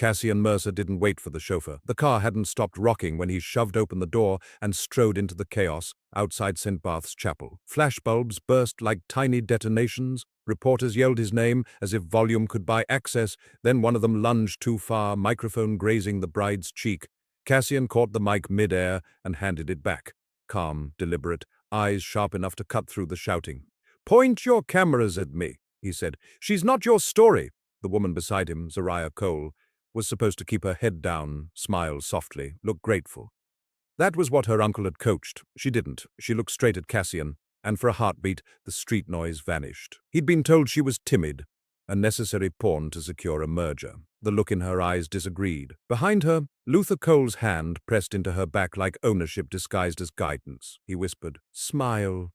Cassian Mercer didn't wait for the chauffeur. The car hadn't stopped rocking when he shoved open the door and strode into the chaos outside St. Barth's Chapel. Flashbulbs burst like tiny detonations. Reporters yelled his name as if volume could buy access. Then one of them lunged too far, microphone grazing the bride's cheek. Cassian caught the mic mid-air and handed it back. Calm, deliberate, eyes sharp enough to cut through the shouting. "Point your cameras at me," he said. "She's not your story." The woman beside him, Zariah Cole, was supposed to keep her head down, smile softly, look grateful. That was what her uncle had coached. She didn't. She looked straight at Cassian, and for a heartbeat, the street noise vanished. He'd been told she was timid, a necessary pawn to secure a merger. The look in her eyes disagreed. Behind her, Luther Cole's hand pressed into her back like ownership disguised as guidance. He whispered, "Smile.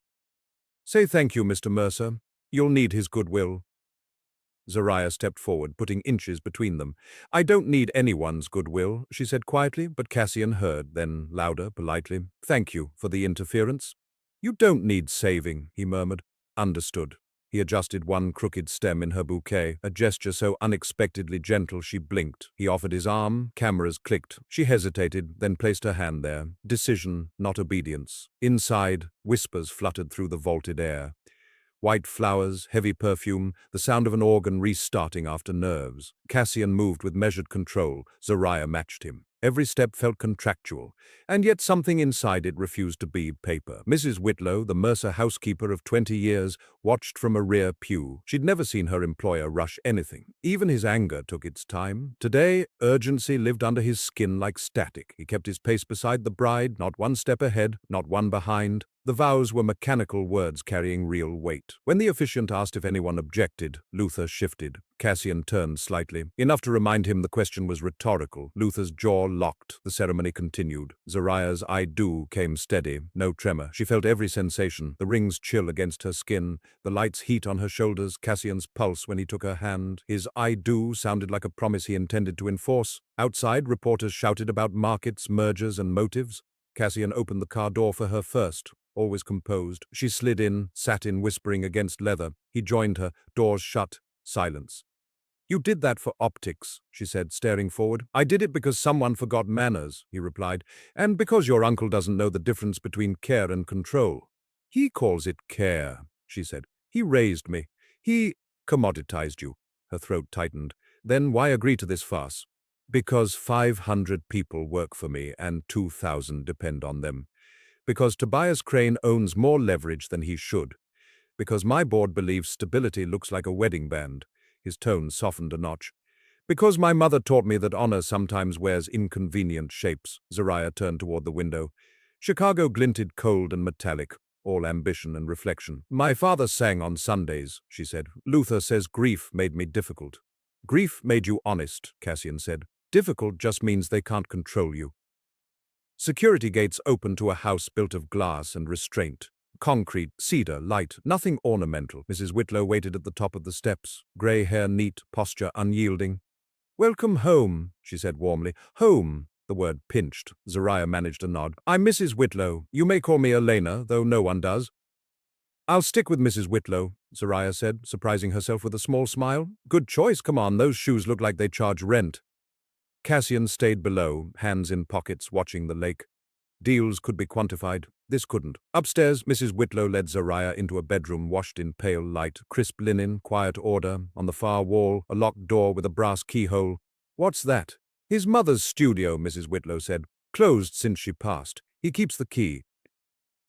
Say thank you, Mr. Mercer. You'll need his goodwill." Zariah stepped forward, putting inches between them. "I don't need anyone's goodwill," she said quietly, but Cassian heard, then louder, politely, "Thank you for the interference." "You don't need saving," he murmured. "Understood." He adjusted one crooked stem in her bouquet, a gesture so unexpectedly gentle she blinked. He offered his arm, cameras clicked. She hesitated, then placed her hand there. Decision, not obedience. Inside, whispers fluttered through the vaulted air. White flowers, heavy perfume, the sound of an organ restarting after nerves. Cassian moved with measured control. Zariah matched him. Every step felt contractual, and yet something inside it refused to be paper. Mrs. Whitlow, the Mercer housekeeper of 20 years, watched from a rear pew. She'd never seen her employer rush anything. Even his anger took its time. Today, urgency lived under his skin like static. He kept his pace beside the bride, not one step ahead, not one behind. The vows were mechanical words carrying real weight. When the officiant asked if anyone objected, Luther shifted. Cassian turned slightly, enough to remind him the question was rhetorical. Luther's jaw locked. The ceremony continued. Zariah's "I do" came steady, no tremor. She felt every sensation, the rings chill against her skin, the light's heat on her shoulders, Cassian's pulse when he took her hand. His "I do" sounded like a promise he intended to enforce. Outside, reporters shouted about markets, mergers, and motives. Cassian opened the car door for her first. Always composed, she slid in, sat in whispering against leather. He joined her, doors shut, silence. "You did that for optics," she said, staring forward. "I did it because someone forgot manners," he replied, "and because your uncle doesn't know the difference between care and control." "He calls it care," she said. "He raised me. He commoditized you." Her throat tightened. "Then why agree to this farce?" "Because 500 people work for me and 2,000 depend on them. Because Tobias Crane owns more leverage than he should. Because my board believes stability looks like a wedding band." His tone softened a notch. "Because my mother taught me that honor sometimes wears inconvenient shapes." Zariah turned toward the window. Chicago glinted cold and metallic, all ambition and reflection. "My father sang on Sundays," she said. "Luther says grief made me difficult." "Grief made you honest," Cassian said. "Difficult just means they can't control you." Security gates opened to a house built of glass and restraint. Concrete, cedar, light, nothing ornamental. Mrs. Whitlow waited at the top of the steps, grey hair neat, posture unyielding. "Welcome home," she said warmly. "Home." The word pinched. Zariah managed a nod. "I'm Mrs. Whitlow. You may call me Elena, though no one does." "I'll stick with Mrs. Whitlow," Zariah said, surprising herself with a small smile. "Good choice, come on, those shoes look like they charge rent." Cassian stayed below, hands in pockets, watching the lake. Deals could be quantified. This couldn't. Upstairs, Mrs. Whitlow led Zariah into a bedroom washed in pale light, crisp linen, quiet order. On the far wall, a locked door with a brass keyhole. "What's that?" "His mother's studio," Mrs. Whitlow said. "Closed since she passed. He keeps the key."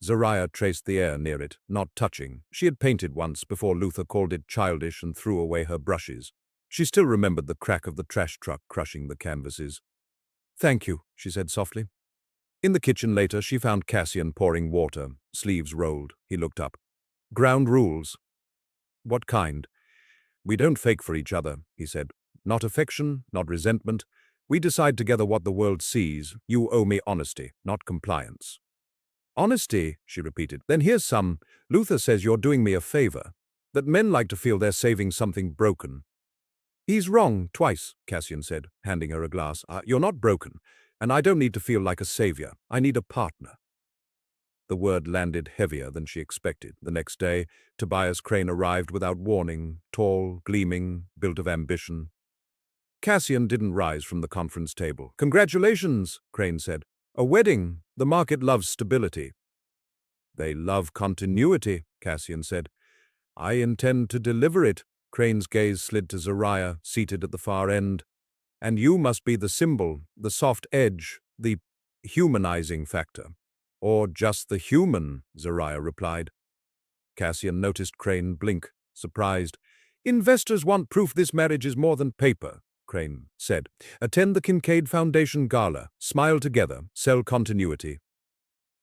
Zariah traced the air near it, not touching. She had painted once before Luther called it childish and threw away her brushes. She still remembered the crack of the trash truck crushing the canvases. "Thank you," she said softly. In the kitchen later, she found Cassian pouring water, sleeves rolled. He looked up. "Ground rules." "What kind?" "We don't fake for each other," he said. "Not affection, not resentment. We decide together what the world sees. You owe me honesty, not compliance." "Honesty," she repeated. "Then here's some. Luther says you're doing me a favor. That men like to feel they're saving something broken." "He's wrong twice," Cassian said, handing her a glass. "You're not broken, and I don't need to feel like a savior. I need a partner." The word landed heavier than she expected. The next day, Tobias Crane arrived without warning, tall, gleaming, built of ambition. Cassian didn't rise from the conference table. "Congratulations," Crane said. "A wedding. The market loves stability." "They love continuity," Cassian said. "I intend to deliver it." Crane's gaze slid to Zariah, seated at the far end. "And you must be the symbol, the soft edge, the humanizing factor." "Or just the human," Zariah replied. Cassian noticed Crane blink, surprised. "Investors want proof this marriage is more than paper," Crane said. "Attend the Kincaid Foundation Gala. Smile together. Sell continuity."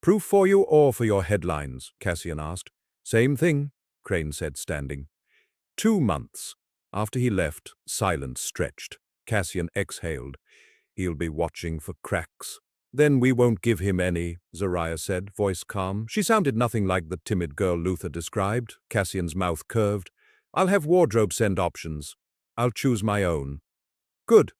"Proof for you or for your headlines?" Cassian asked. "Same thing," Crane said, standing. 2 months. After he left, silence stretched. Cassian exhaled. "He'll be watching for cracks." "Then we won't give him any," Zariah said, voice calm. She sounded nothing like the timid girl Luther described. Cassian's mouth curved. "I'll have wardrobe send options. I'll choose my own." "Good."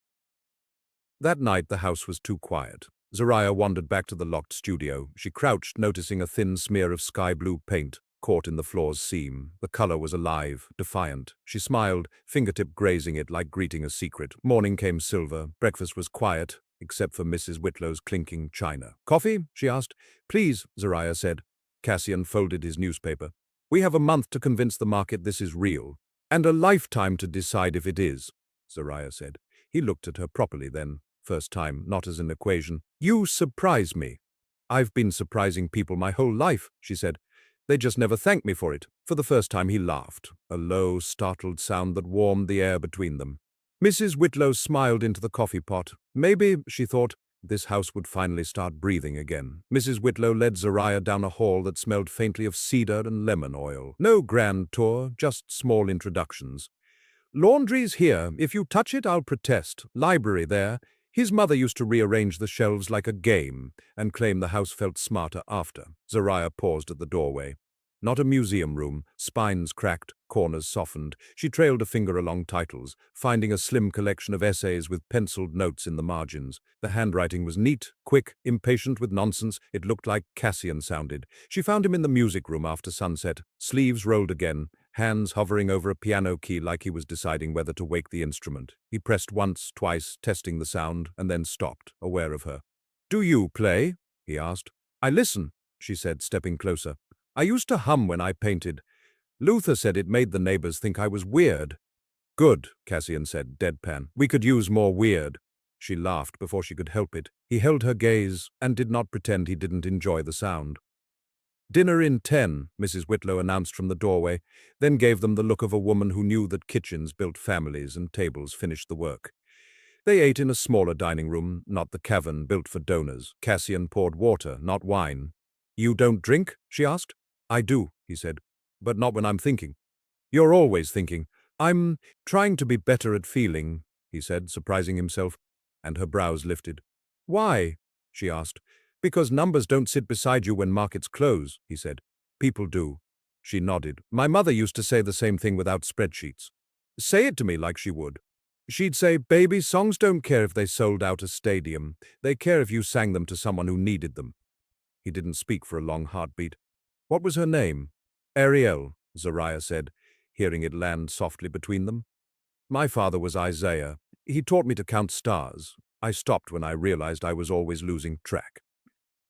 That night the house was too quiet. Zariah wandered back to the locked studio. She crouched, noticing a thin smear of sky-blue paint caught in the floor's seam. The color was alive, defiant. She smiled, fingertip grazing it like greeting a secret. Morning came silver. Breakfast was quiet, except for Mrs. Whitlow's clinking china. "Coffee?" she asked. "Please," Zariah said. Cassian folded his newspaper. "We have a month to convince the market this is real, and a lifetime to decide if it is," Zariah said. He looked at her properly then, first time, not as an equation. "You surprise me." "I've been surprising people my whole life," she said. "They just never thank me for it." For the first time he laughed, a low, startled sound that warmed the air between them. Mrs. Whitlow smiled into the coffee pot. Maybe, she thought, this house would finally start breathing again. Mrs. Whitlow led Zariah down a hall that smelled faintly of cedar and lemon oil. No grand tour, just small introductions. "Laundry's here. If you touch it, I'll protest. Library there." His mother used to rearrange the shelves like a game and claim the house felt smarter after. Zariah paused at the doorway. Not a museum room, spines cracked, corners softened. She trailed a finger along titles, finding a slim collection of essays with penciled notes in the margins. The handwriting was neat, quick, impatient with nonsense. It looked like Cassian sounded. She found him in the music room after sunset. Sleeves rolled again, hands hovering over a piano key like he was deciding whether to wake the instrument. He pressed once, twice, testing the sound, and then stopped, aware of her. "Do you play?" he asked. "I listen," she said, stepping closer. "I used to hum when I painted. Luther said it made the neighbors think I was weird." "Good," Cassian said, deadpan. "We could use more weird." She laughed before she could help it. He held her gaze and did not pretend he didn't enjoy the sound. "Dinner in 10, Mrs. Whitlow announced from the doorway, then gave them the look of a woman who knew that kitchens built families and tables finished the work. They ate in a smaller dining room, not the cavern built for donors. Cassian poured water, not wine. "You don't drink?" she asked. "I do," he said, "but not when I'm thinking." "You're always thinking." "I'm trying to be better at feeling," he said, surprising himself, and her brows lifted. "Why?" she asked. "Because numbers don't sit beside you when markets close," he said. "People do." She nodded. "My mother used to say the same thing without spreadsheets. Say it to me like she would. She'd say, 'Baby, songs don't care if they sold out a stadium. They care if you sang them to someone who needed them.'" He didn't speak for a long heartbeat. "What was her name?" "Ariel," Zariah said, hearing it land softly between them. "My father was Isaiah. He taught me to count stars. I stopped when I realized I was always losing track."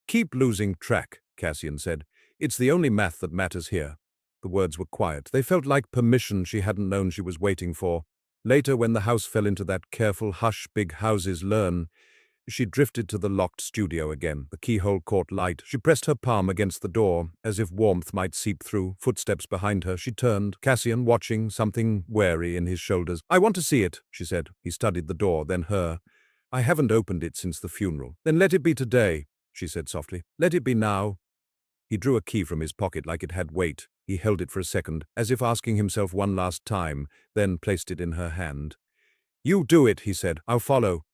"Keep losing track," Cassian said. "It's the only math that matters here." The words were quiet. They felt like permission she hadn't known she was waiting for. Later, when the house fell into that careful hush big houses learn, she drifted to the locked studio again. The keyhole caught light. She pressed her palm against the door, as if warmth might seep through. Footsteps behind her. She turned. Cassian, watching, something wary in his shoulders. "I want to see it," she said. He studied the door, then her. "I haven't opened it since the funeral." "Then let it be today," she said softly. "Let it be now." He drew a key from his pocket like it had weight. He held it for a second, as if asking himself one last time, then placed it in her hand. "You do it," he said. "I'll follow."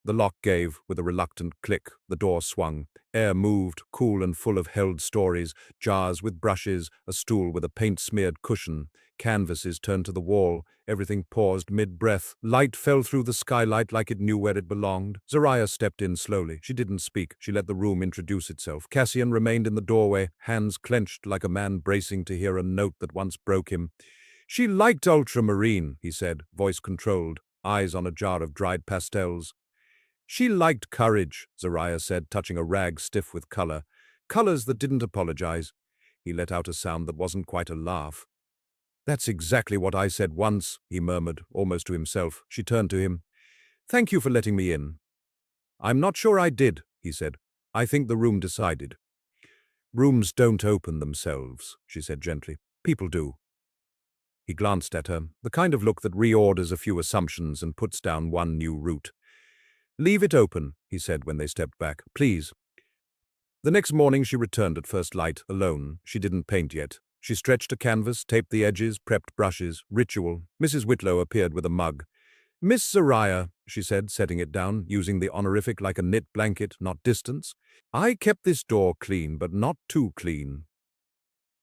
The lock gave with a reluctant click. The door swung. Air moved, cool and full of held stories, jars with brushes, a stool with a paint-smeared cushion. Canvases turned to the wall. Everything paused mid-breath. Light fell through the skylight like it knew where it belonged. Zariah stepped in slowly. She didn't speak. She let the room introduce itself. Cassian remained in the doorway, hands clenched like a man bracing to hear a note that once broke him. "She liked ultramarine," he said, voice controlled. eyes on a jar of dried pastels. She liked courage, Zariah said, touching a rag stiff with color. Colors that didn't apologize. He let out a sound that wasn't quite a laugh. That's exactly what I said once, he murmured, almost to himself. She turned to him. Thank you for letting me in. I'm not sure I did, he said. I think the room decided. Rooms don't open themselves, she said gently. People do. He glanced at her, the kind of look that reorders a few assumptions and puts down one new root. Leave it open, he said when they stepped back. Please. The next morning she returned at first light, alone. She didn't paint yet. She stretched a canvas, taped the edges, prepped brushes. Ritual. Mrs. Whitlow appeared with a mug. Miss Zariah, she said, setting it down, using the honorific like a knit blanket, not distance. I kept this door clean, but not too clean.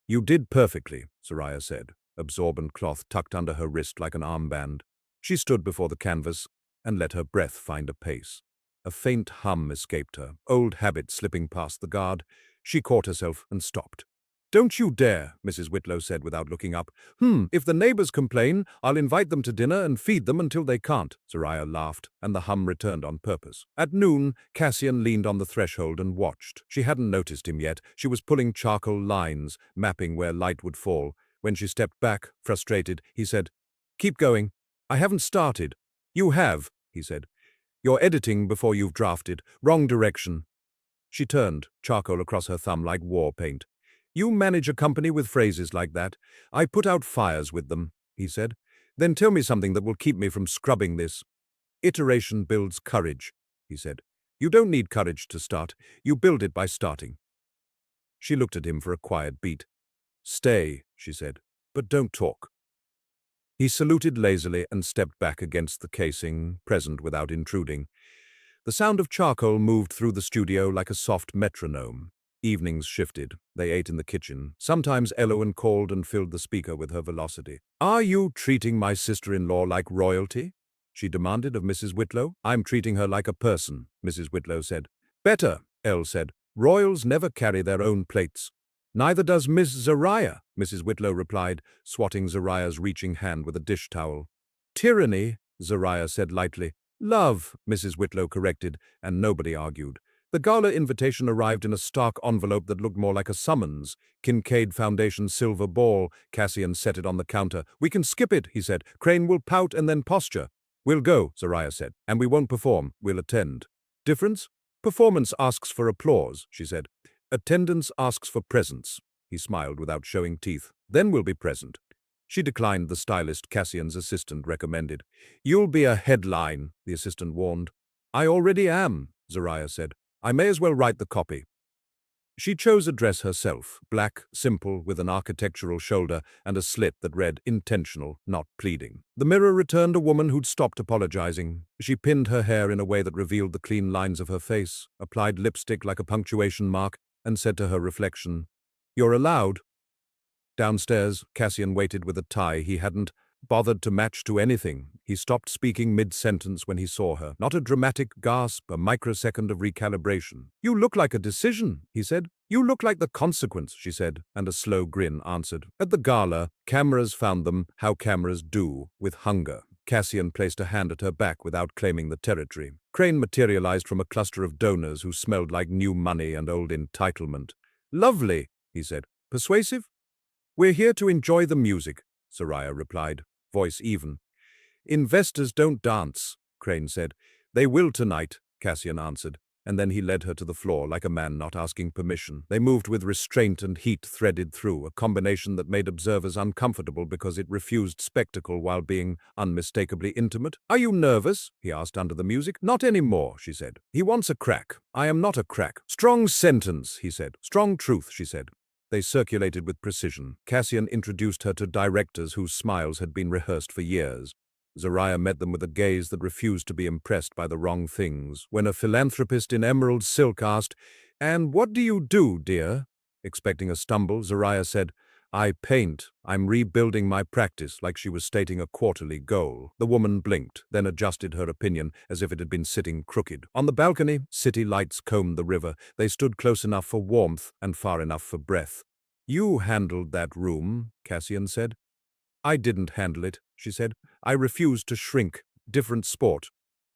You did perfectly, Zariah said, absorbent cloth tucked under her wrist like an armband. She stood before the canvas and let her breath find a pace. A faint hum escaped her, old habit slipping past the guard. She caught herself and stopped. Don't you dare, Mrs. Whitlow said without looking up. If the neighbors complain, I'll invite them to dinner and feed them until they can't. Zariah laughed, and the hum returned on purpose. At noon, Cassian leaned on the threshold and watched. She hadn't noticed him yet. She was pulling charcoal lines, mapping where light would fall. When she stepped back, frustrated, he said, Keep going. I haven't started. You have, he said. You're editing before you've drafted. Wrong direction. She turned, charcoal across her thumb like war paint. You manage a company with phrases like that. I put out fires with them, he said. Then tell me something that will keep me from scrubbing this. Iteration builds courage, he said. You don't need courage to start. You build it by starting. She looked at him for a quiet beat. Stay, she said, but don't talk. He saluted lazily and stepped back against the casing, present without intruding. The sound of charcoal moved through the studio like a soft metronome. Evenings shifted. They ate in the kitchen. Sometimes Elowen called and filled the speaker with her velocity. Are you treating my sister-in-law like royalty? She demanded of Mrs. Whitlow. I'm treating her like a person, Mrs. Whitlow said. Better, Elle said. Royals never carry their own plates. Neither does Miss Zariah, Mrs. Whitlow replied, swatting Zariah's reaching hand with a dish towel. Tyranny, Zariah said lightly. Love, Mrs. Whitlow corrected, and nobody argued. The gala invitation arrived in a stark envelope that looked more like a summons. Kincaid Foundation silver ball. Cassian set it on the counter. We can skip it, he said. Crane will pout and then posture. We'll go, Zariah said, and we won't perform. We'll attend. Difference? Performance asks for applause, she said. Attendance asks for presence. He smiled without showing teeth. Then we'll be present. She declined the stylist Cassian's assistant recommended. You'll be a headline, the assistant warned. I already am, Zariah said. I may as well write the copy. She chose a dress herself, black, simple, with an architectural shoulder and a slit that read intentional, not pleading. The mirror returned a woman who'd stopped apologizing. She pinned her hair in a way that revealed the clean lines of her face, applied lipstick like a punctuation mark, and said to her reflection, You're allowed. Downstairs, Cassian waited with a tie he hadn't bothered to match to anything. He stopped speaking mid-sentence when he saw her. Not a dramatic gasp, a microsecond of recalibration. You look like a decision, he said. You look like the consequence, she said, and a slow grin answered. At the gala, cameras found them, how cameras do, with hunger. Cassian placed a hand at her back without claiming the territory. Crane materialized from a cluster of donors who smelled like new money and old entitlement. Lovely, he said. Persuasive? We're here to enjoy the music, Zariah replied, voice even. Investors don't dance, Crane said. They will tonight, Cassian answered, and then he led her to the floor like a man not asking permission. They moved with restraint and heat threaded through, a combination that made observers uncomfortable because it refused spectacle while being unmistakably intimate. Are you nervous? He asked under the music. Not anymore, she said. He wants a crack. I am not a crack. Strong sentence, he said. Strong truth, she said. They circulated with precision. Cassian introduced her to directors whose smiles had been rehearsed for years. Zariah met them with a gaze that refused to be impressed by the wrong things. When a philanthropist in emerald silk asked, And what do you do, dear? Expecting a stumble, Zariah said, I paint. I'm rebuilding my practice, like she was stating a quarterly goal. The woman blinked, then adjusted her opinion as if it had been sitting crooked. On the balcony, city lights combed the river. They stood close enough for warmth and far enough for breath. You handled that room, Cassian said. I didn't handle it, she said. I refused to shrink. different sport.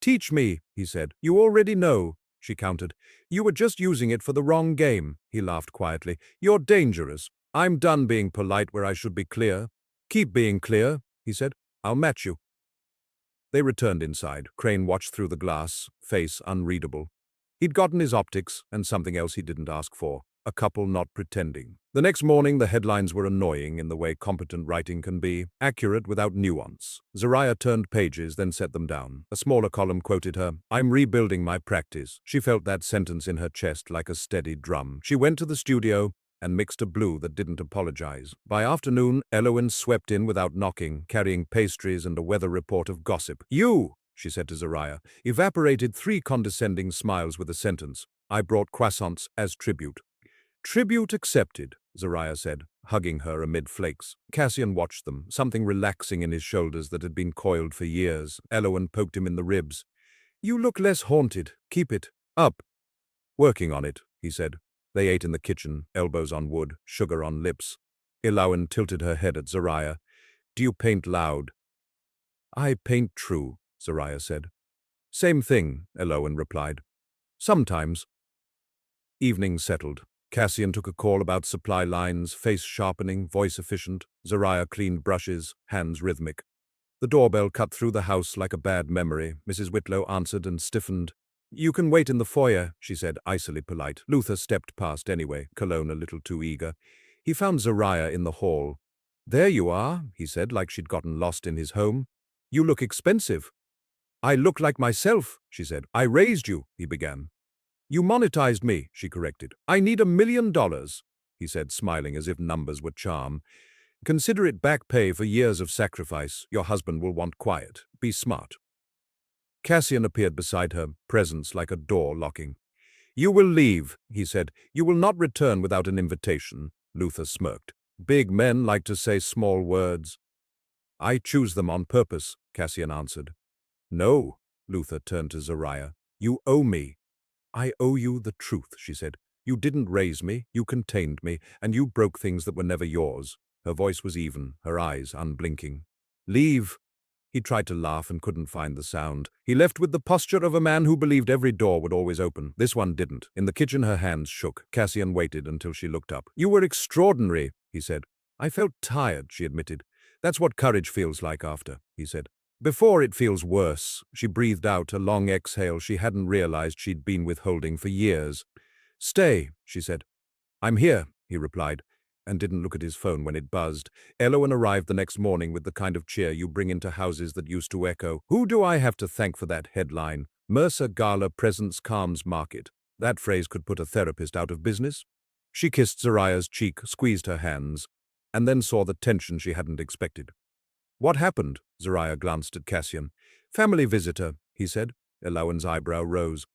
Teach me, he said. You already know, she countered. You were just using it for the wrong game, he laughed quietly. You're dangerous. I'm done being polite where I should be clear. Keep being clear, he said. I'll match you. They returned inside. Crane watched through the glass, face unreadable. He'd gotten his optics and something else he didn't ask for. A couple not pretending. The next morning, the headlines were annoying in the way competent writing can be, accurate without nuance. Zariah turned pages, then set them down. A smaller column quoted her, "I'm rebuilding my practice." She felt that sentence in her chest like a steady drum. She went to the studio and mixed a blue that didn't apologize. By afternoon, Elowen swept in without knocking, carrying pastries and a weather report of gossip. "You," she said to Zariah, evaporated 3 condescending smiles with a sentence. "I brought croissants as tribute." "Tribute accepted," Zariah said, hugging her amid flakes. Cassian watched them, something relaxing in his shoulders that had been coiled for years. Elowen poked him in the ribs. "You look less haunted. Keep it up." "Working on it," he said. They ate in the kitchen, elbows on wood, sugar on lips. Elowen tilted her head at Zariah. "Do you paint loud?" "I paint true," Zariah said. "Same thing," Elowen replied. "Sometimes." Evening settled. Cassian took a call about supply lines, face sharpening, voice efficient. Zariah cleaned brushes, hands rhythmic. The doorbell cut through the house like a bad memory. Mrs. Whitlow answered and stiffened. "You can wait in the foyer," she said, icily polite. Luther stepped past anyway, cologne a little too eager. He found Zariah in the hall. "There you are," he said, like she'd gotten lost in his home. "You look expensive." "I look like myself," she said. "I raised you," he began. "You monetized me," she corrected. "I need $1 million, he said, smiling as if numbers were charm. "Consider it back pay for years of sacrifice. Your husband will want quiet. Be smart." Cassian appeared beside her, presence like a door locking. "You will leave," he said. "You will not return without an invitation." Luther smirked. "Big men like to say small words." "I choose them on purpose," Cassian answered. "No," Luther turned to Zariah. "You owe me." "I owe you the truth," she said. "You didn't raise me, you contained me, and you broke things that were never yours." Her voice was even, her eyes unblinking. "Leave." He tried to laugh and couldn't find the sound. He left with the posture of a man who believed every door would always open. This one didn't. In the kitchen her hands shook. Cassian waited until she looked up. "You were extraordinary," he said. "I felt tired," she admitted. "That's what courage feels like after," he said. "Before it feels worse." She breathed out a long exhale she hadn't realized she'd been withholding for years. "Stay," she said. "I'm here," he replied, and didn't look at his phone when it buzzed. Elowen arrived the next morning with the kind of cheer you bring into houses that used to echo. "Who do I have to thank for that headline? Mercer Gala presents calms market." That phrase could put a therapist out of business. She kissed Zariah's cheek, squeezed her hands, and then saw the tension she hadn't expected. "What happened?" Zariah glanced at Cassian. "Family visitor," he said. Elowen's eyebrow rose.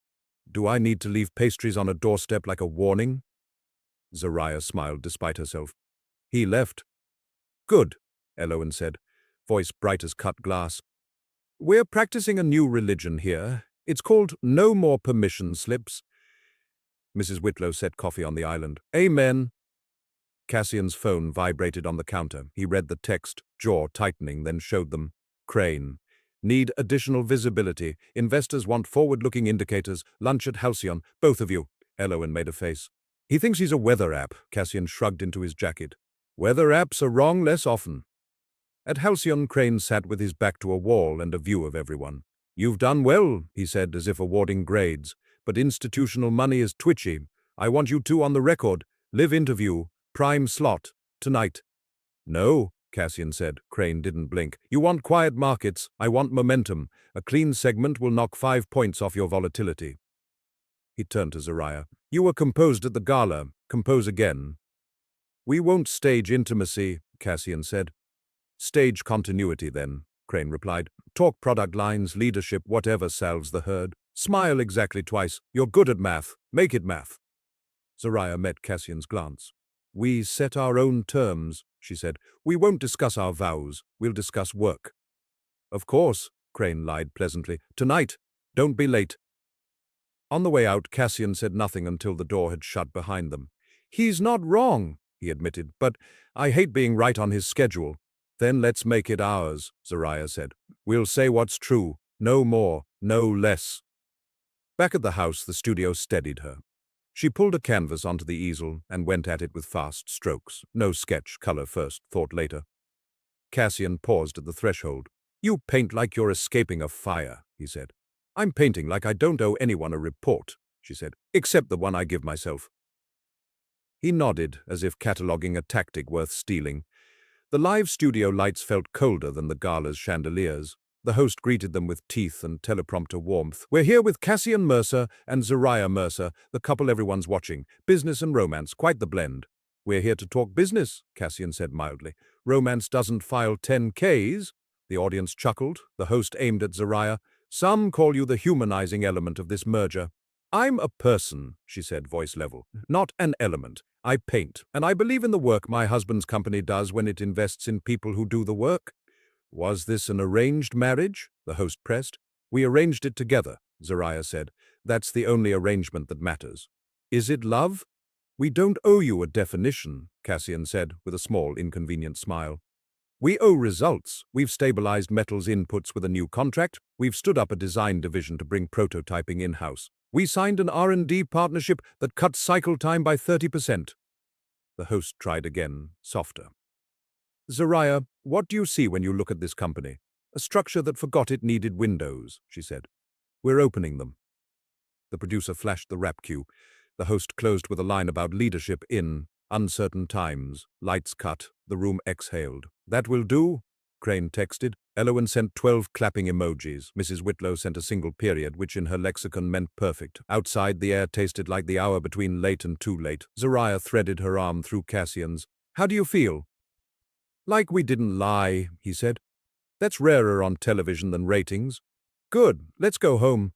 "Do I need to leave pastries on a doorstep like a warning?" Zariah smiled despite herself. "He left." "Good," Elowen said, voice bright as cut glass. "We're practicing a new religion here. It's called no more permission slips." Mrs. Whitlow set coffee on the island. "Amen." Cassian's phone vibrated on the counter. He read the text, jaw tightening, then showed them. "Crane. Need additional visibility. Investors want forward-looking indicators. Lunch at Halcyon. Both of you." Elowen made a face. "He thinks he's a weather app." Cassian shrugged into his jacket. "Weather apps are wrong less often." At Halcyon, Crane sat with his back to a wall and a view of everyone. "You've done well," he said, as if awarding grades. "But institutional money is twitchy. I want you two on the record. Live interview. Prime slot. Tonight." "No," Cassian said. Crane didn't blink. "You want quiet markets. I want momentum. A clean segment will knock 5 points off your volatility." He turned to Zariah. "You were composed at the gala. Compose again." "We won't stage intimacy," Cassian said. "Stage continuity, then," Crane replied. "Talk product lines, leadership, whatever salves the herd. Smile exactly twice. You're good at math. Make it math." Zariah met Cassian's glance. "We set our own terms," she said. "We won't discuss our vows. We'll discuss work." "Of course," Crane lied pleasantly. "Tonight. Don't be late." On the way out, Cassian said nothing until the door had shut behind them. "He's not wrong," he admitted, "but I hate being right on his schedule." "Then let's make it ours," Zariah said. "We'll say what's true. No more, no less. Back at the house, the studio steadied her. She pulled a canvas onto the easel and went at it with fast strokes. No sketch, color first, thought later. Cassian paused at the threshold. You paint like you're escaping a fire, he said. I'm painting like I don't owe anyone a report, she said, except the one I give myself. He nodded, as if cataloguing a tactic worth stealing. The live studio lights felt colder than the gala's chandeliers. The host greeted them with teeth and teleprompter warmth. We're here with Cassian Mercer and Zariah Mercer, the couple everyone's watching. Business and romance, quite the blend. We're here to talk business, Cassian said mildly. Romance doesn't file 10Ks. The audience chuckled. The host aimed at Zariah. Some call you the humanizing element of this merger. I'm a person, she said, voice level, not an element. I paint, and I believe in the work my husband's company does when it invests in people who do the work. Was this an arranged marriage? The host pressed. We arranged it together, Zariah said. That's the only arrangement that matters. Is it love? We don't owe you a definition, Cassian said, with a small, inconvenient smile. We owe results. We've stabilized metals inputs with a new contract. We've stood up a design division to bring prototyping in-house. We signed an R&D partnership that cut cycle time by 30%. The host tried again, softer. Zariah, what do you see when you look at this company? A structure that forgot it needed windows, she said. We're opening them. The producer flashed the rap cue. The host closed with a line about leadership in uncertain times. Lights cut. The room exhaled. That will do, Crane texted. Elowen sent 12 clapping emojis. Mrs. Whitlow sent a single period, which in her lexicon meant perfect. Outside, the air tasted like the hour between late and too late. Zariah threaded her arm through Cassian's. How do you feel? Like we didn't lie, he said. That's rarer on television than ratings. Good, let's go home.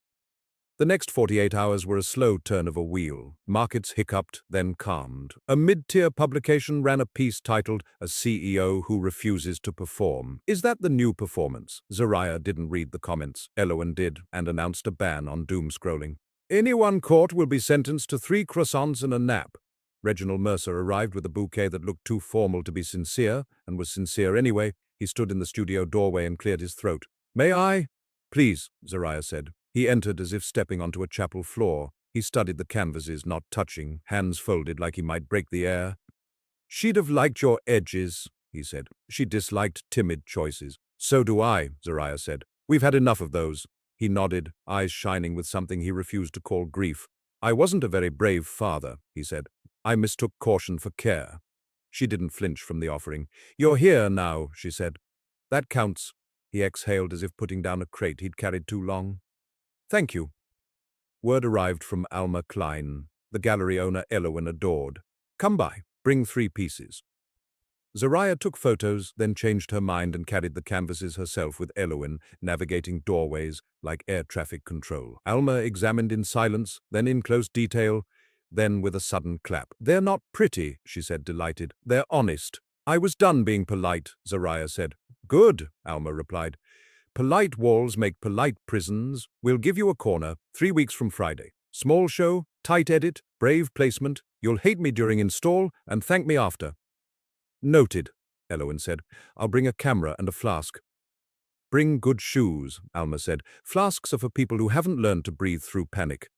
The next 48 hours were a slow turn of a wheel. Markets hiccuped, then calmed. A mid-tier publication ran a piece titled, A CEO Who Refuses to Perform. Is that the new performance? Zariah didn't read the comments. Elowen did, and announced a ban on doom scrolling. Anyone caught will be sentenced to 3 croissants and a nap. Reginald Mercer arrived with a bouquet that looked too formal to be sincere, and was sincere anyway. He stood in the studio doorway and cleared his throat. May I? Please, Zariah said. He entered as if stepping onto a chapel floor. He studied the canvases, not touching, hands folded like he might break the air. She'd have liked your edges, he said. She disliked timid choices. So do I, Zariah said. We've had enough of those. He nodded, eyes shining with something he refused to call grief. I wasn't a very brave father, he said. I mistook caution for care. She didn't flinch from the offering. You're here now, she said. That counts. He exhaled as if putting down a crate he'd carried too long. Thank you. Word arrived from Alma Klein, the gallery owner Elowen adored. Come by, bring 3 pieces. Zariah took photos, then changed her mind and carried the canvases herself with Elowen, navigating doorways like air traffic control. Alma examined in silence, then in close detail, then with a sudden clap. They're not pretty, she said, delighted. They're honest. I was done being polite, Zariah said. Good, Alma replied. Polite walls make polite prisons. We'll give you a corner, 3 weeks from Friday. Small show, tight edit, brave placement. You'll hate me during install and thank me after. Noted, Elowen said. I'll bring a camera and a flask. Bring good shoes, Alma said. Flasks are for people who haven't learned to breathe through panic.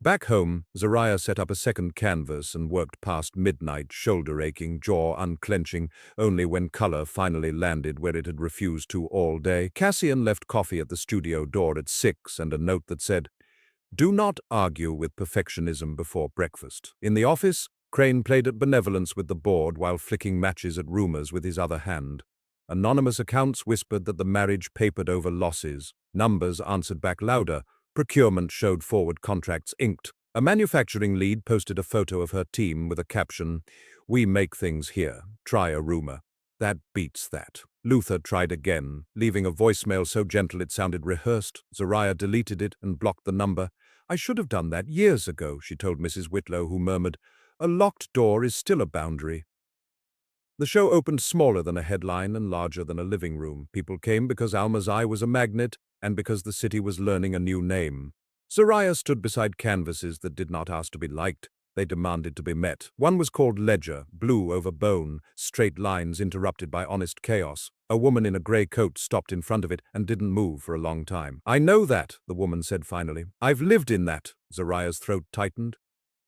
Back home, Zariah set up a second canvas and worked past midnight, shoulder-aching, jaw unclenching, only when color finally landed where it had refused to all day. Cassian left coffee at the studio door at 6 and a note that said, Do not argue with perfectionism before breakfast. In the office, Crane played at benevolence with the board while flicking matches at rumors with his other hand. Anonymous accounts whispered that the marriage papered over losses. Numbers answered back louder. Procurement showed forward contracts inked. A manufacturing lead posted a photo of her team with a caption, We make things here. Try a rumor. That beats that. Luther tried again, leaving a voicemail so gentle it sounded rehearsed. Zariah deleted it and blocked the number. I should have done that years ago, she told Mrs. Whitlow, who murmured, A locked door is still a boundary. The show opened smaller than a headline and larger than a living room. People came because Alma's eye was a magnet and because the city was learning a new name. Zariah stood beside canvases that did not ask to be liked. They demanded to be met. One was called Ledger, blue over bone, straight lines interrupted by honest chaos. A woman in a grey coat stopped in front of it and didn't move for a long time. "I know that," the woman said finally. "I've lived in that." Zariah's throat tightened.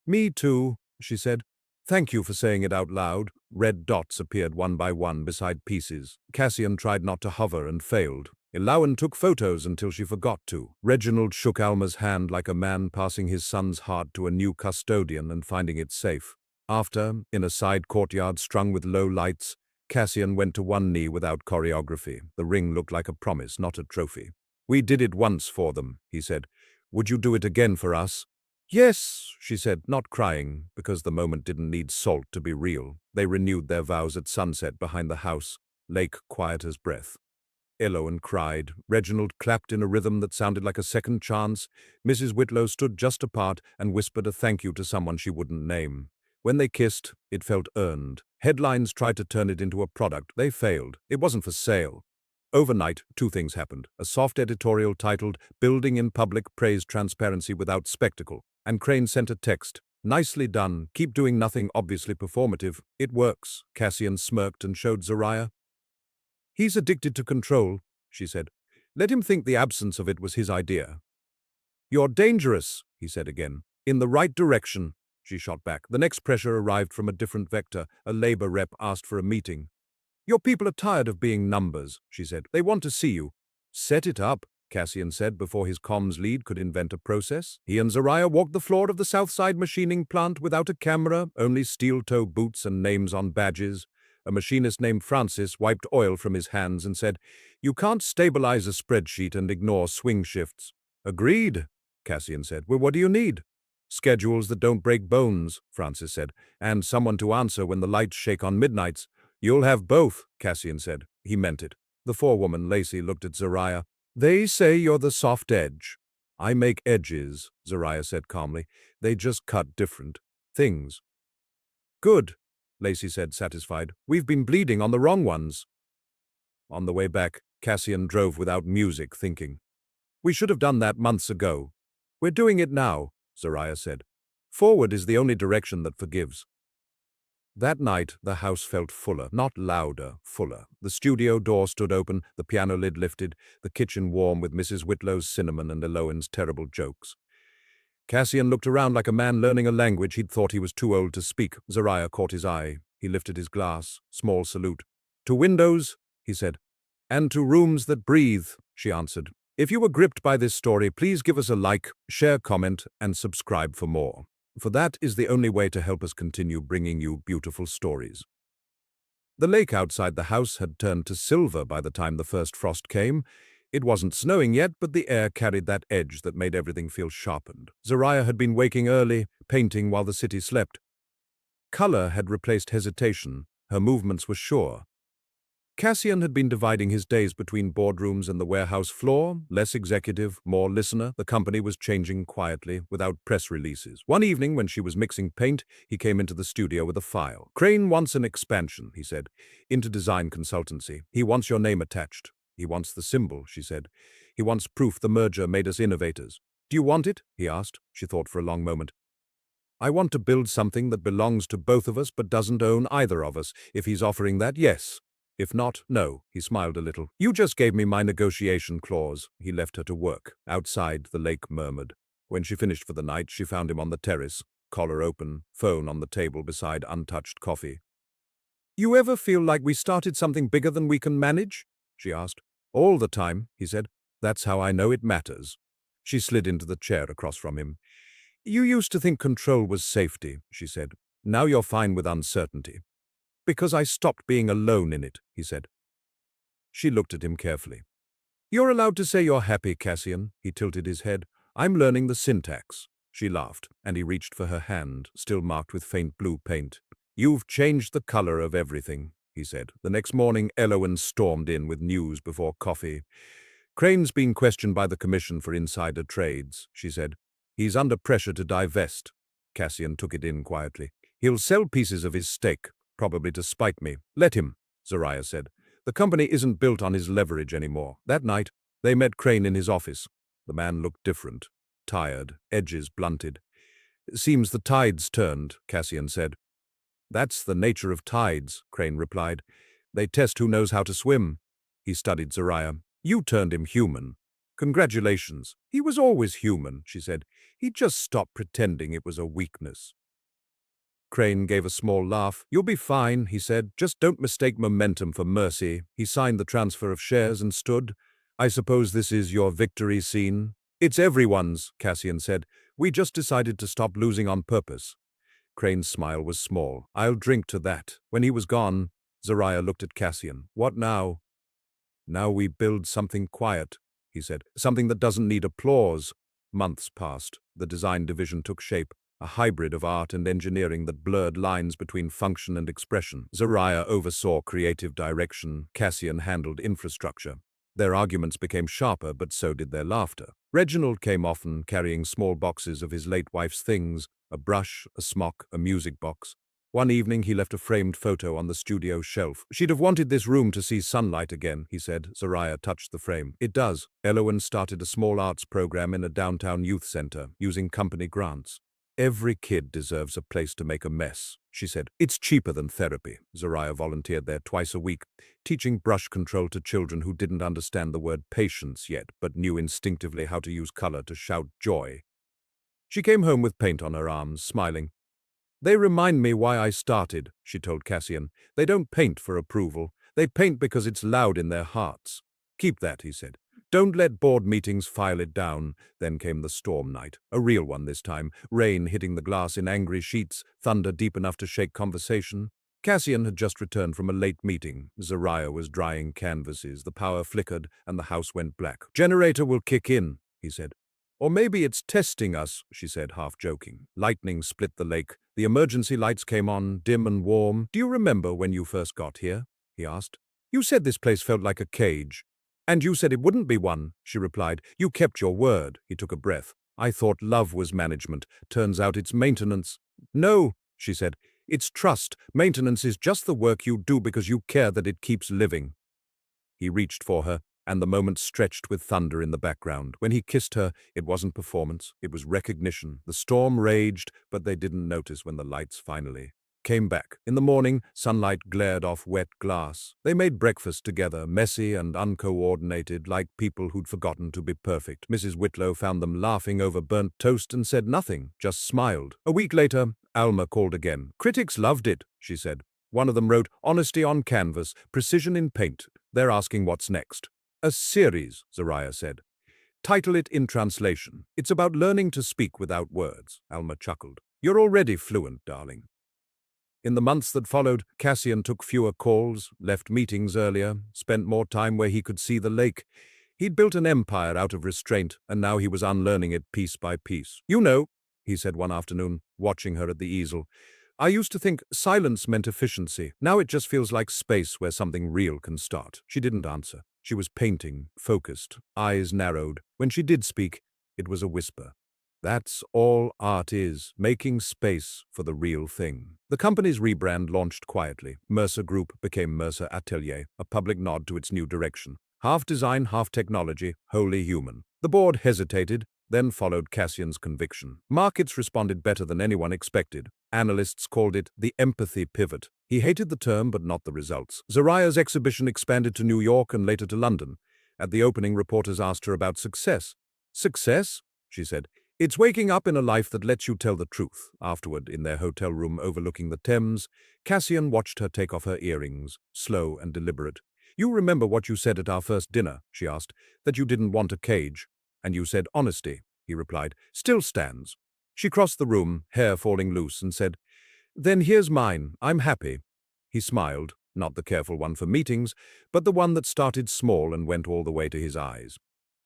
"Me too," she said. "Thank you for saying it out loud." Red dots appeared one by one beside pieces. Cassian tried not to hover and failed. Ilawan took photos until she forgot to. Reginald shook Alma's hand like a man passing his son's heart to a new custodian and finding it safe. After, in a side courtyard strung with low lights, Cassian went to one knee without choreography. The ring looked like a promise, not a trophy. "We did it once for them," he said. "Would you do it again for us?" "Yes," she said, not crying, because the moment didn't need salt to be real. They renewed their vows at sunset behind the house, lake quiet as breath. Eloan cried. Reginald clapped in a rhythm that sounded like a second chance. Mrs. Whitlow stood just apart and whispered a thank you to someone she wouldn't name. When they kissed, it felt earned. Headlines tried to turn it into a product. They failed. It wasn't for sale. Overnight, two things happened. A soft editorial titled, "Building in Public Praised Transparency Without Spectacle," and Crane sent a text. "Nicely done. Keep doing nothing obviously performative. It works." Cassian smirked and showed Zariah. "He's addicted to control," she said. "Let him think the absence of it was his idea." "You're dangerous," he said again. "In the right direction," she shot back. The next pressure arrived from a different vector. A labor rep asked for a meeting. "Your people are tired of being numbers," she said. "They want to see you." "Set it up," Cassian said before his comms lead could invent a process. He and Zariah walked the floor of the Southside machining plant without a camera, only steel-toe boots and names on badges. A machinist named Francis wiped oil from his hands and said, "You can't stabilize a spreadsheet and ignore swing shifts." "Agreed," Cassian said. "Well, what do you need?" "Schedules that don't break bones," Francis said, "and someone to answer when the lights shake on midnights." "You'll have both," Cassian said. He meant it. The forewoman, Lacey, looked at Zariah. "They say you're the soft edge." "I make edges," Zariah said calmly. "They just cut different things." "Good," Lacey said, satisfied. "We've been bleeding on the wrong ones." On the way back, Cassian drove without music, thinking. "We should have done that months ago." "We're doing it now," Zariah said. "Forward is the only direction that forgives." That night, the house felt fuller, not louder, fuller. The studio door stood open, the piano lid lifted, the kitchen warm with Mrs. Whitlow's cinnamon and Eloan's terrible jokes. Cassian looked around like a man learning a language he'd thought he was too old to speak. Zariah caught his eye. He lifted his glass. Small salute. "To windows," he said. "And to rooms that breathe," she answered. "If you were gripped by this story, please give us a like, share, comment, and subscribe for more. For that is the only way to help us continue bringing you beautiful stories." The lake outside the house had turned to silver by the time the first frost came. It wasn't snowing yet, but the air carried that edge that made everything feel sharpened. Zariah had been waking early, painting while the city slept. Color had replaced hesitation. Her movements were sure. Cassian had been dividing his days between boardrooms and the warehouse floor, less executive, more listener. The company was changing quietly, without press releases. One evening, when she was mixing paint, he came into the studio with a file. "Crane wants an expansion," he said, "into design consultancy. He wants your name attached." "He wants the symbol," she said. "He wants proof the merger made us innovators." "Do you want it?" he asked. She thought for a long moment. "I want to build something that belongs to both of us but doesn't own either of us. If he's offering that, yes. If not, no." He smiled a little. "You just gave me my negotiation clause." He left her to work. Outside, the lake murmured. When she finished for the night, she found him on the terrace, collar open, phone on the table beside untouched coffee. "You ever feel like we started something bigger than we can manage?" she asked. "All the time," he said. "That's how I know it matters." She slid into the chair across from him. "You used to think control was safety," she said. "Now you're fine with uncertainty." "Because I stopped being alone in it," he said. She looked at him carefully. "You're allowed to say you're happy, Cassian." He tilted his head. "I'm learning the syntax." She laughed, and he reached for her hand, still marked with faint blue paint. "You've changed the color of everything," he said. The next morning, Eloan stormed in with news before coffee. "Crane's been questioned by the Commission for Insider Trades," she said. "He's under pressure to divest." Cassian took it in quietly. "He'll sell pieces of his stake, probably to spite me." "Let him," Zariah said. "The company isn't built on his leverage anymore." That night, they met Crane in his office. The man looked different, tired, edges blunted. Seems the tides turned, Cassian said. That's the nature of tides, Crane replied. They test who knows how to swim. He studied Zariah. You turned him human. Congratulations. He was always human, she said. He just stopped pretending it was a weakness. Crane gave a small laugh. You'll be fine, he said. Just don't mistake momentum for mercy. He signed the transfer of shares and stood. I suppose this is your victory scene? It's everyone's, Cassian said. We just decided to stop losing on purpose. Crane's smile was small. I'll drink to that. When he was gone, Zariah looked at Cassian. What now? Now we build something quiet, he said. Something that doesn't need applause. Months passed. The design division took shape. A hybrid of art and engineering that blurred lines between function and expression. Zariah oversaw creative direction. Cassian handled infrastructure. Their arguments became sharper, but so did their laughter. Reginald came often, carrying small boxes of his late wife's things, a brush, a smock, a music box. One evening he left a framed photo on the studio shelf. She'd have wanted this room to see sunlight again, he said. Zariah touched the frame. It does. Elowen started a small arts program in a downtown youth center, using company grants. Every kid deserves a place to make a mess, she said. It's cheaper than therapy. Zariah volunteered there twice a week, teaching brush control to children who didn't understand the word patience yet, but knew instinctively how to use color to shout joy. She came home with paint on her arms, smiling. They remind me why I started, she told Cassian. They don't paint for approval. They paint because it's loud in their hearts. Keep that, he said. Don't let board meetings file it down. Then came the storm night, a real one this time, rain hitting the glass in angry sheets, thunder deep enough to shake conversation. Cassian had just returned from a late meeting. Zariah was drying canvases, the power flickered, and the house went black. Generator will kick in, he said. Or maybe it's testing us, she said, half joking. Lightning split the lake. The emergency lights came on, dim and warm. Do you remember when you first got here? He asked. You said this place felt like a cage. And you said it wouldn't be one, she replied. You kept your word. He took a breath. I thought love was management. Turns out it's maintenance. No, she said. It's trust. Maintenance is just the work you do because you care that it keeps living. He reached for her, and the moment stretched with thunder in the background. When he kissed her, it wasn't performance, it was recognition. The storm raged, but they didn't notice when the lights finally came back. In the morning, sunlight glared off wet glass. They made breakfast together, messy and uncoordinated, like people who'd forgotten to be perfect. Mrs. Whitlow found them laughing over burnt toast and said nothing, just smiled. A week later, Alma called again. Critics loved it, she said. One of them wrote, honesty on canvas, precision in paint. They're asking what's next. A series, Zariah said. Title it in translation. It's about learning to speak without words. Alma chuckled. You're already fluent, darling. In the months that followed, Cassian took fewer calls, left meetings earlier, spent more time where he could see the lake. He'd built an empire out of restraint, and now he was unlearning it piece by piece. You know, he said one afternoon, watching her at the easel, I used to think silence meant efficiency. Now it just feels like space where something real can start. She didn't answer. She was painting, focused, eyes narrowed. When she did speak, it was a whisper. That's all art is, making space for the real thing. The company's rebrand launched quietly. Mercer Group became Mercer Atelier, a public nod to its new direction. Half design, half technology, wholly human. The board hesitated, then followed Cassian's conviction. Markets responded better than anyone expected. Analysts called it the empathy pivot. He hated the term, but not the results. Zariah's exhibition expanded to New York and later to London. At the opening, reporters asked her about success. Success? She said. It's waking up in a life that lets you tell the truth. Afterward, in their hotel room overlooking the Thames, Cassian watched her take off her earrings, slow and deliberate. You remember what you said at our first dinner, she asked, that you didn't want a cage. And you said honesty, he replied. Still stands. She crossed the room, hair falling loose, and said, Then here's mine. I'm happy. He smiled, not the careful one for meetings, but the one that started small and went all the way to his eyes.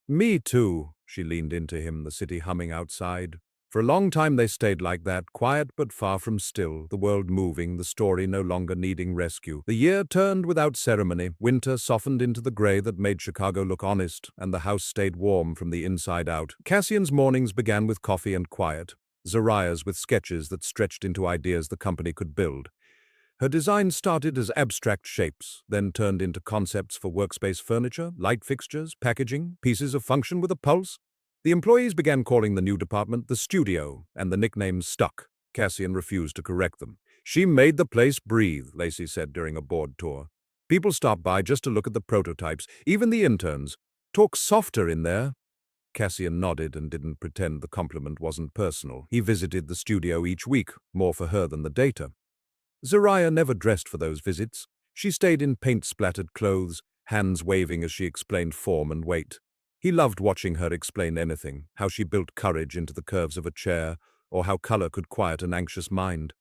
Me too, she leaned into him, the city humming outside. For a long time they stayed like that, quiet but far from still, the world moving, the story no longer needing rescue. The year turned without ceremony, winter softened into the gray that made Chicago look honest, and the house stayed warm from the inside out. Cassian's mornings began with coffee and quiet, Zariah's with sketches that stretched into ideas the company could build. Her design started as abstract shapes, then turned into concepts for workspace furniture, light fixtures, packaging, pieces of function with a pulse. The employees began calling the new department the studio, and the nickname stuck. Cassian refused to correct them. She made the place breathe, Lacey said during a board tour. People stopped by just to look at the prototypes, even the interns. Talk softer in there. Cassian nodded and didn't pretend the compliment wasn't personal. He visited the studio each week, more for her than the data. Zariah never dressed for those visits. She stayed in paint-splattered clothes, hands waving as she explained form and weight. He loved watching her explain anything, how she built courage into the curves of a chair, or how color could quiet an anxious mind.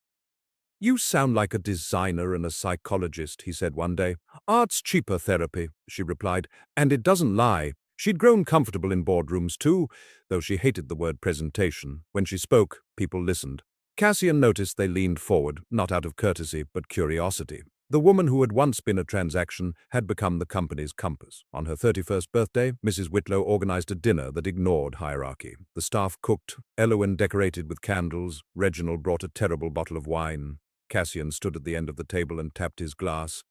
"You sound like a designer and a psychologist," he said one day. "Art's cheaper therapy," she replied, and it doesn't lie. She'd grown comfortable in boardrooms too, though she hated the word presentation. When she spoke, people listened. Cassian noticed they leaned forward, not out of courtesy, but curiosity. The woman who had once been a transaction had become the company's compass. On her 31st birthday, Mrs. Whitlow organized a dinner that ignored hierarchy. The staff cooked, Elowen decorated with candles, Reginald brought a terrible bottle of wine. Cassian stood at the end of the table and tapped his glass.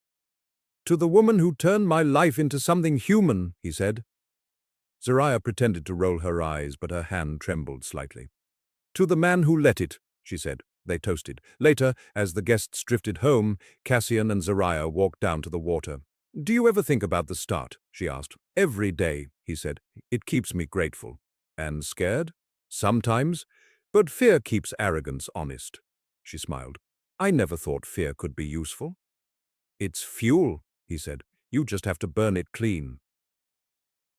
"To the woman who turned my life into something human," he said. Zariah pretended to roll her eyes, but her hand trembled slightly. "To the man who let it," she said. They toasted. Later, as the guests drifted home, Cassian and Zariah walked down to the water. "Do you ever think about the start?" she asked. "Every day," he said. "It keeps me grateful." "And scared?" "Sometimes. But fear keeps arrogance honest." She smiled. "I never thought fear could be useful." "It's fuel," he said. "You just have to burn it clean."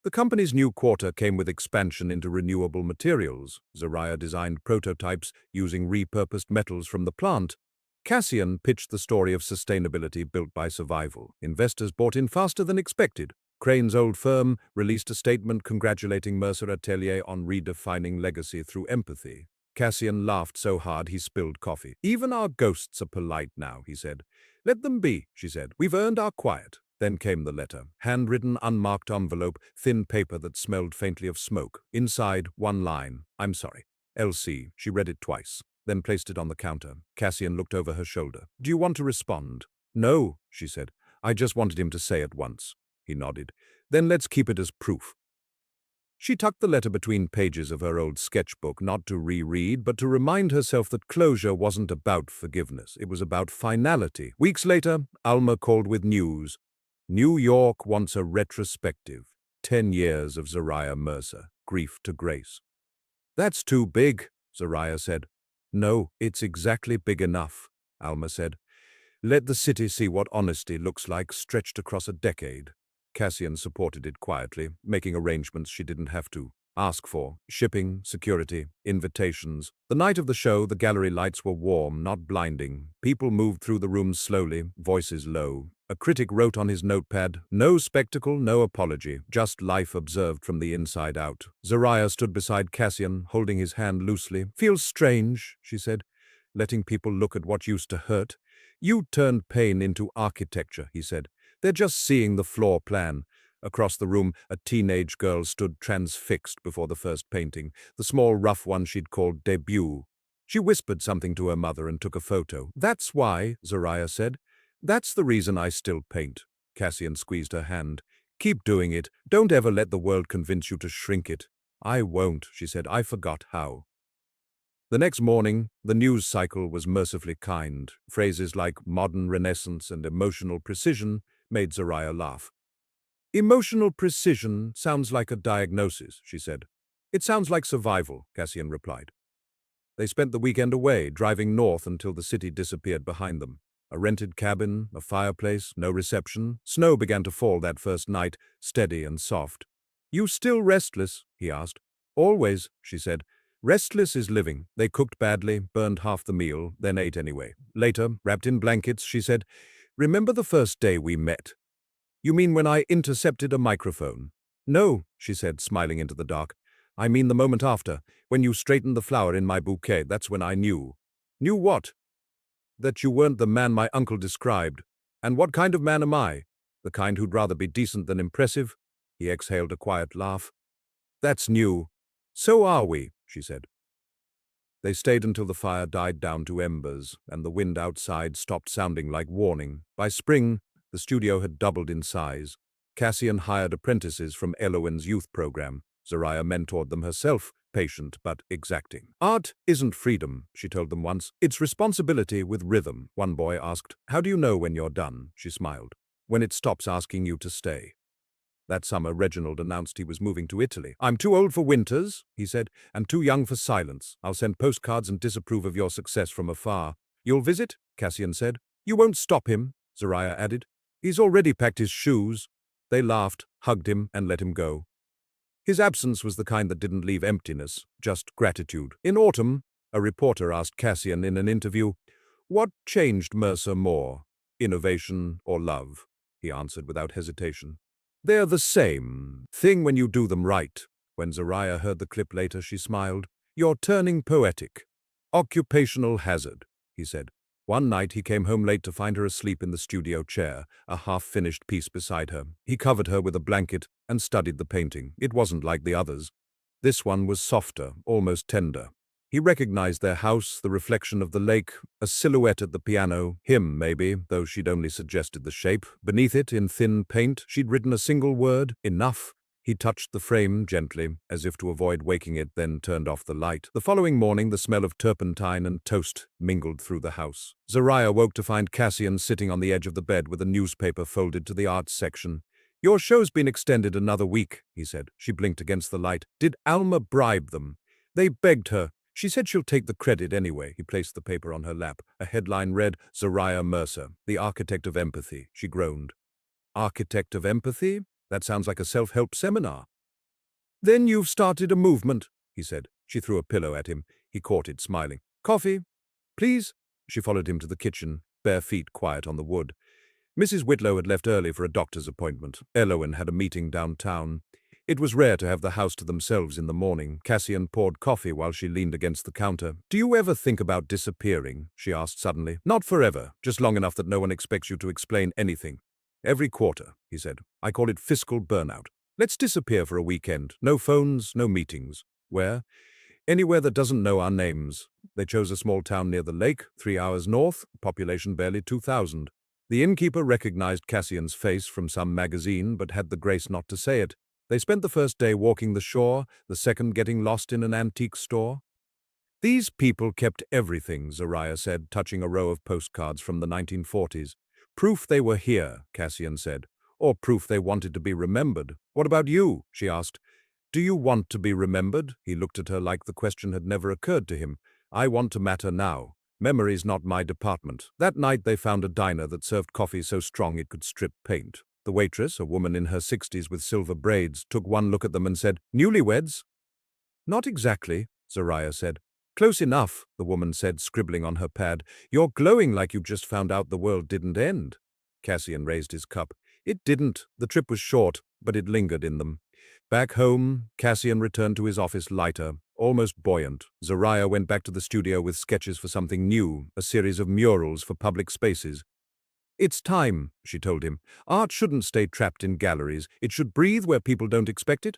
The company's new quarter came with expansion into renewable materials. Zariah designed prototypes using repurposed metals from the plant. Cassian pitched the story of sustainability built by survival. Investors bought in faster than expected. Crane's old firm released a statement congratulating Mercer Atelier on redefining legacy through empathy. Cassian laughed so hard he spilled coffee. "Even our ghosts are polite now," he said. "Let them be," she said. "We've earned our quiet." Then came the letter. Handwritten, unmarked envelope, thin paper that smelled faintly of smoke. Inside, one line. "I'm sorry. LC." She read it twice, then placed it on the counter. Cassian looked over her shoulder. "Do you want to respond?" "No," she said. "I just wanted him to say it once." He nodded. "Then let's keep it as proof." She tucked the letter between pages of her old sketchbook, not to reread, but to remind herself that closure wasn't about forgiveness. It was about finality. Weeks later, Alma called with news. New York wants a retrospective. 10 years of Zariah Mercer, grief to grace. "That's too big," Zariah said. "No, it's exactly big enough," Alma said. "Let the city see what honesty looks like stretched across a decade." Cassian supported it quietly, making arrangements she didn't have to ask for. Shipping, security, invitations. The night of the show, the gallery lights were warm, not blinding. People moved through the rooms slowly, voices low. A critic wrote on his notepad, "No spectacle, no apology, just life observed from the inside out." Zariah stood beside Cassian, holding his hand loosely. "Feels strange," she said, "letting people look at what used to hurt." "You turned pain into architecture," he said. "They're just seeing the floor plan." Across the room, a teenage girl stood transfixed before the first painting, the small rough one she'd called Debut. She whispered something to her mother and took a photo. "That's why," Zariah said. "That's the reason I still paint." Cassian squeezed her hand. "Keep doing it. Don't ever let the world convince you to shrink it." "I won't," she said. "I forgot how." The next morning, the news cycle was mercifully kind. Phrases like modern renaissance and emotional precision made Zariah laugh. "Emotional precision sounds like a diagnosis," she said. "It sounds like survival," Cassian replied. They spent the weekend away, driving north until the city disappeared behind them. A rented cabin, a fireplace, no reception. Snow began to fall that first night, steady and soft. "You still restless?" he asked. "Always," she said. "Restless is living." They cooked badly, burned half the meal, then ate anyway. Later, wrapped in blankets, she said, "Remember the first day we met?" "You mean when I intercepted a microphone?" "No," she said, smiling into the dark. "I mean the moment after, when you straightened the flower in my bouquet. That's when I knew." "Knew what?" "That you weren't the man my uncle described." "And what kind of man am I?" "The kind who'd rather be decent than impressive." He exhaled a quiet laugh. "That's new." "So are we," she said. They stayed until the fire died down to embers, and the wind outside stopped sounding like warning. By spring, the studio had doubled in size. Cassian hired apprentices from Elowen's youth program. Zariah mentored them herself, patient but exacting. Art isn't freedom, she told them once. It's responsibility with rhythm. One boy asked, "How do you know when you're done?" She smiled. "When it stops asking you to stay." That summer, Reginald announced he was moving to Italy. "I'm too old for winters," he said, "and too young for silence. I'll send postcards and disapprove of your success from afar." "You'll visit?" Cassian said. "You won't stop him," Zariah added. "He's already packed his shoes." They laughed, hugged him, and let him go. His absence was the kind that didn't leave emptiness, just gratitude. In autumn, a reporter asked Cassian in an interview, "What changed Mercer more, innovation or love?" He answered without hesitation, "They're the same thing when you do them right." When Zariah heard the clip later, she smiled. "You're turning poetic." "Occupational hazard," he said. One night he came home late to find her asleep in the studio chair, a half-finished piece beside her. He covered her with a blanket and studied the painting. It wasn't like the others. This one was softer, almost tender. He recognized their house, the reflection of the lake, a silhouette at the piano, him maybe, though she'd only suggested the shape. Beneath it, in thin paint, she'd written a single word, "enough." He touched the frame gently, as if to avoid waking it, then turned off the light. The following morning, the smell of turpentine and toast mingled through the house. Zariah woke to find Cassian sitting on the edge of the bed with a newspaper folded to the arts section. "Your show's been extended another week," he said. She blinked against the light. "Did Alma bribe them?" "They begged her. She said she'll take the credit anyway." He placed the paper on her lap. A headline read, "Zariah Mercer, the architect of empathy." She groaned. "Architect of empathy? That sounds like a self-help seminar." "Then you've started a movement," he said. She threw a pillow at him. He caught it, smiling. "Coffee? Please?" She followed him to the kitchen, bare feet quiet on the wood. Mrs. Whitlow had left early for a doctor's appointment. Elowen had a meeting downtown. It was rare to have the house to themselves in the morning. Cassian poured coffee while she leaned against the counter. "Do you ever think about disappearing?" she asked suddenly. "Not forever, just long enough that no one expects you to explain anything." "Every quarter," he said. "I call it fiscal burnout. Let's disappear for a weekend. No phones, no meetings." "Where?" "Anywhere that doesn't know our names." They chose a small town near the lake, 3 hours north, population barely 2,000. The innkeeper recognized Cassian's face from some magazine, but had the grace not to say it. They spent the first day walking the shore, the second getting lost in an antique store. "These people kept everything," Zariah said, touching a row of postcards from the 1940s. "Proof they were here," Cassian said. "Or proof they wanted to be remembered." "What about you?" she asked. "Do you want to be remembered?" He looked at her like the question had never occurred to him. "I want to matter now. Memory's not my department." That night they found a diner that served coffee so strong it could strip paint. The waitress, a woman in her 60s with silver braids, took one look at them and said, "Newlyweds?" "Not exactly," Zariah said. "Close enough," the woman said, scribbling on her pad. "You're glowing like you just found out the world didn't end." Cassian raised his cup. "It didn't. The trip was short, but it lingered in them." Back home, Cassian returned to his office lighter, almost buoyant. Zariah went back to the studio with sketches for something new, a series of murals for public spaces. "It's time," she told him. "Art shouldn't stay trapped in galleries. It should breathe where people don't expect it."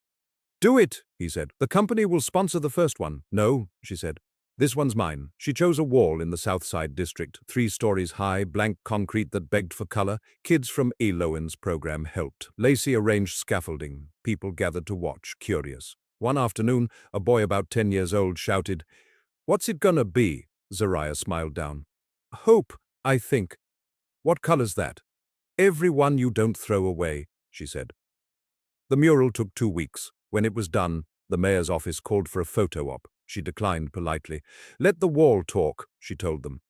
"Do it," he said. "The company will sponsor the first one." "No," she said. "This one's mine." She chose a wall in the South Side district, 3 stories high, blank concrete that begged for color. Kids from Elowen's program helped. Lacey arranged scaffolding. People gathered to watch, curious. One afternoon, a boy about 10 years old shouted, "What's it gonna be?" Zariah smiled down. "Hope, I think." "What color's that?" "Every one you don't throw away," she said. The mural took 2 weeks. When it was done, the mayor's office called for a photo op. She declined politely. "Let the wall talk," she told them.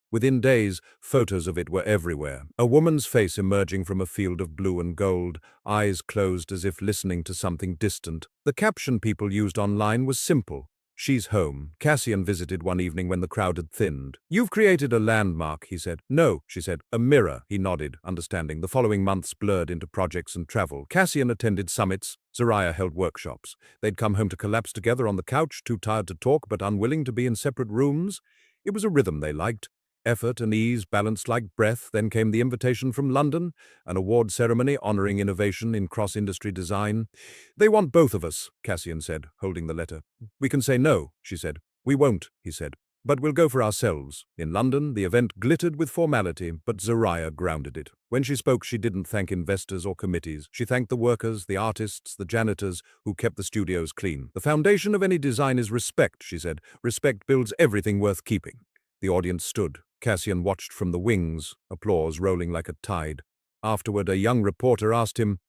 Within days, photos of it were everywhere. A woman's face emerging from a field of blue and gold, eyes closed as if listening to something distant. The caption people used online was simple. "She's home." Cassian visited one evening when the crowd had thinned. "You've created a landmark," he said. "No," she said. "A mirror," he nodded, understanding. The following months blurred into projects and travel. Cassian attended summits. Zariah held workshops. They'd come home to collapse together on the couch, too tired to talk but unwilling to be in separate rooms. It was a rhythm they liked. Effort and ease balanced like breath. Then came the invitation from London, an award ceremony honoring innovation in cross-industry design. "They want both of us," Cassian said, holding the letter. "We can say no," she said. "We won't," he said. But we'll go for ourselves. In London, the event glittered with formality, but Zariah grounded it. When she spoke, she didn't thank investors or committees. She thanked the workers, the artists, the janitors who kept the studios clean. The foundation of any design is respect, she said. Respect builds everything worth keeping. The audience stood. Cassian watched from the wings, applause rolling like a tide. Afterward, a young reporter asked him,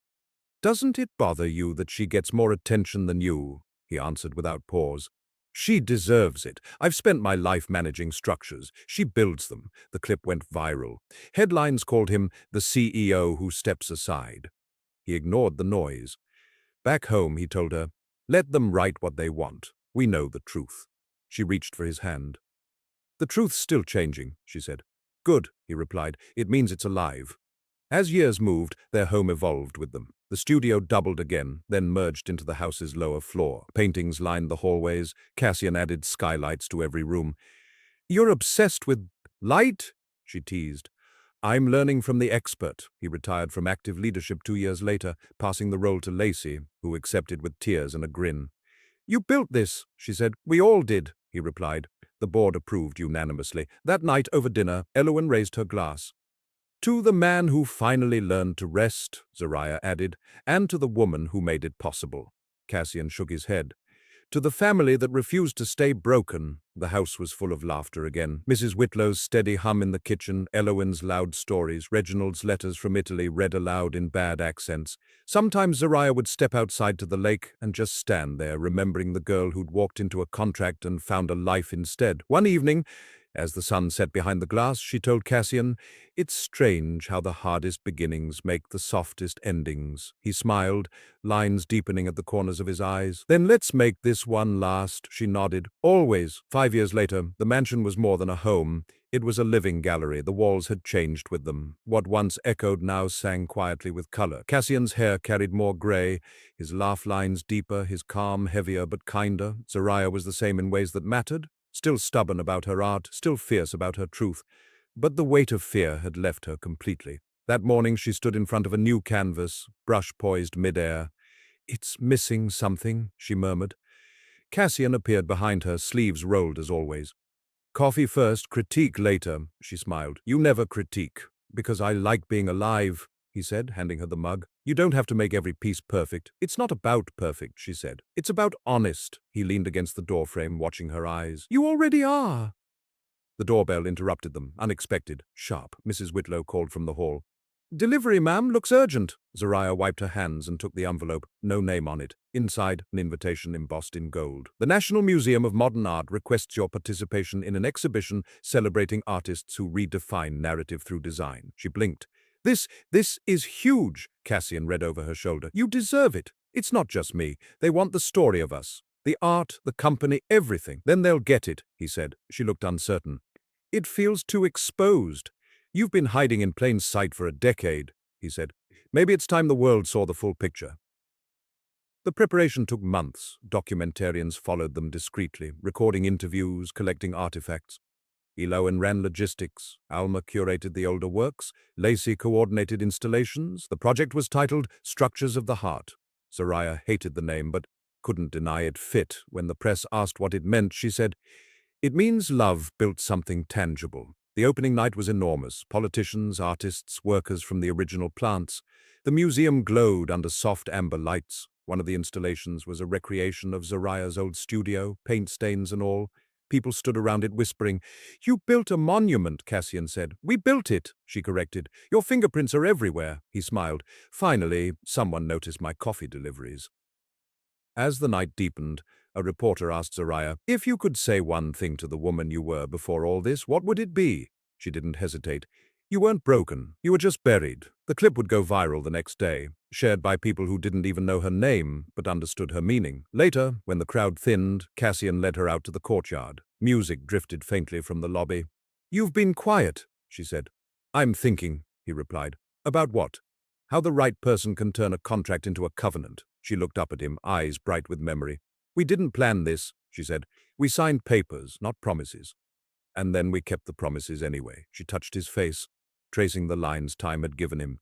"Doesn't it bother you that she gets more attention than you?" He answered without pause. "She deserves it. I've spent my life managing structures. She builds them." The clip went viral. Headlines called him the CEO who steps aside. He ignored the noise. Back home, he told her, "Let them write what they want. We know the truth." She reached for his hand. "The truth's still changing," she said. "Good," he replied. "It means it's alive." As years moved, their home evolved with them. The studio doubled again, then merged into the house's lower floor. Paintings lined the hallways. Cassian added skylights to every room. "You're obsessed with light?" she teased. "I'm learning from the expert." He retired from active leadership 2 years later, passing the role to Lacey, who accepted with tears and a grin. "You built this," she said. "We all did," he replied. The board approved unanimously. That night, over dinner, Elowen raised her glass. "To the man who finally learned to rest," Zariah added, "and to the woman who made it possible." Cassian shook his head. "To the family that refused to stay broken." The house was full of laughter again. Mrs. Whitlow's steady hum in the kitchen, Elowen's loud stories, Reginald's letters from Italy read aloud in bad accents. Sometimes Zariah would step outside to the lake and just stand there, remembering the girl who'd walked into a contract and found a life instead. One evening, as the sun set behind the glass, she told Cassian, "It's strange how the hardest beginnings make the softest endings." He smiled, lines deepening at the corners of his eyes. "Then let's make this one last," she nodded. "Always." 5 years later, the mansion was more than a home. It was a living gallery. The walls had changed with them. What once echoed now sang quietly with color. Cassian's hair carried more gray, his laugh lines deeper, his calm heavier but kinder. Zariah was the same in ways that mattered. Still stubborn about her art, still fierce about her truth. But the weight of fear had left her completely. That morning she stood in front of a new canvas, brush poised midair. "It's missing something," she murmured. Cassian appeared behind her, sleeves rolled as always. "Coffee first, critique later," she smiled. "You never critique." "Because I like being alive," he said, handing her the mug. "You don't have to make every piece perfect." "It's not about perfect," she said. "It's about honest." He leaned against the doorframe, watching her eyes. "You already are." The doorbell interrupted them, unexpected, sharp. Mrs. Whitlow called from the hall. "Delivery, ma'am, looks urgent." Zariah wiped her hands and took the envelope. No name on it. Inside, an invitation embossed in gold. "The National Museum of Modern Art requests your participation in an exhibition celebrating artists who redefine narrative through design." She blinked. This is huge," Cassian read over her shoulder. "You deserve it. It's not just me. They want the story of us. The art, the company, everything. Then they'll get it," he said. She looked uncertain. "It feels too exposed." "You've been hiding in plain sight for a decade," he said. "Maybe it's time the world saw the full picture." The preparation took months. Documentarians followed them discreetly, recording interviews, collecting artifacts. Elowen ran logistics. Alma curated the older works. Lacey coordinated installations. The project was titled Structures of the Heart. Zariah hated the name, but couldn't deny it fit. When the press asked what it meant, she said, "It means love built something tangible." The opening night was enormous. Politicians, artists, workers from the original plants. The museum glowed under soft amber lights. One of the installations was a recreation of Zariah's old studio, paint stains and all. People stood around it whispering. "You built a monument," Cassian said. "We built it," she corrected. "Your fingerprints are everywhere." He smiled. "Finally, someone noticed my coffee deliveries." As the night deepened, a reporter asked Zariah, "If you could say one thing to the woman you were before all this, what would it be?" She didn't hesitate. "You weren't broken. You were just buried." The clip would go viral the next day, shared by people who didn't even know her name, but understood her meaning. Later, when the crowd thinned, Cassian led her out to the courtyard. Music drifted faintly from the lobby. "You've been quiet," she said. "I'm thinking," he replied. "About what?" "How the right person can turn a contract into a covenant." She looked up at him, eyes bright with memory. "We didn't plan this," she said. "We signed papers, not promises. And then we kept the promises anyway." She touched his face, tracing the lines time had given him.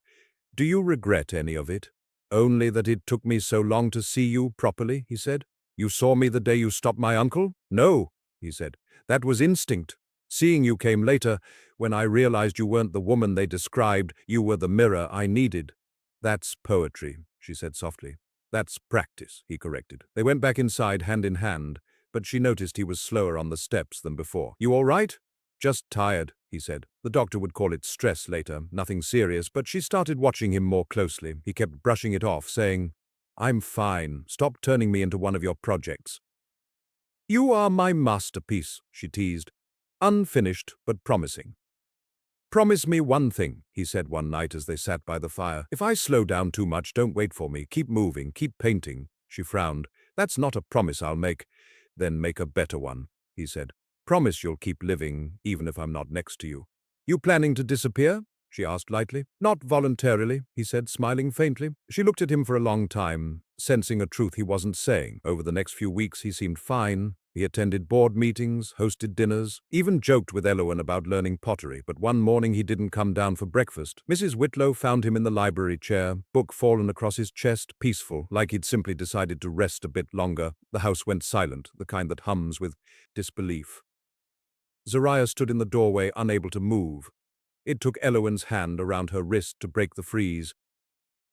"Do you regret any of it?" "Only that it took me so long to see you properly," he said. "You saw me the day you stopped my uncle?" "No." he said. That was instinct. Seeing you came later, when I realized you weren't the woman they described, you were the mirror I needed. That's poetry, she said softly. That's practice, he corrected. They went back inside hand in hand, but she noticed he was slower on the steps than before. You all right? Just tired, he said. The doctor would call it stress later, nothing serious, but she started watching him more closely. He kept brushing it off, saying, I'm fine. Stop turning me into one of your projects. You are my masterpiece, she teased. Unfinished, but promising. Promise me one thing, he said one night as they sat by the fire. If I slow down too much, don't wait for me. Keep moving, keep painting. She frowned. That's not a promise I'll make. Then make a better one, he said. Promise you'll keep living, even if I'm not next to you. You planning to disappear? She asked lightly. Not voluntarily, he said, smiling faintly. She looked at him for a long time, sensing a truth he wasn't saying. Over the next few weeks he seemed fine. He attended board meetings, hosted dinners, even joked with Elowen about learning pottery, but one morning he didn't come down for breakfast. Mrs. Whitlow found him in the library chair, book fallen across his chest, peaceful, like he'd simply decided to rest a bit longer. The house went silent, the kind that hums with disbelief. Zariah stood in the doorway, unable to move. It took Elowen's hand around her wrist to break the freeze.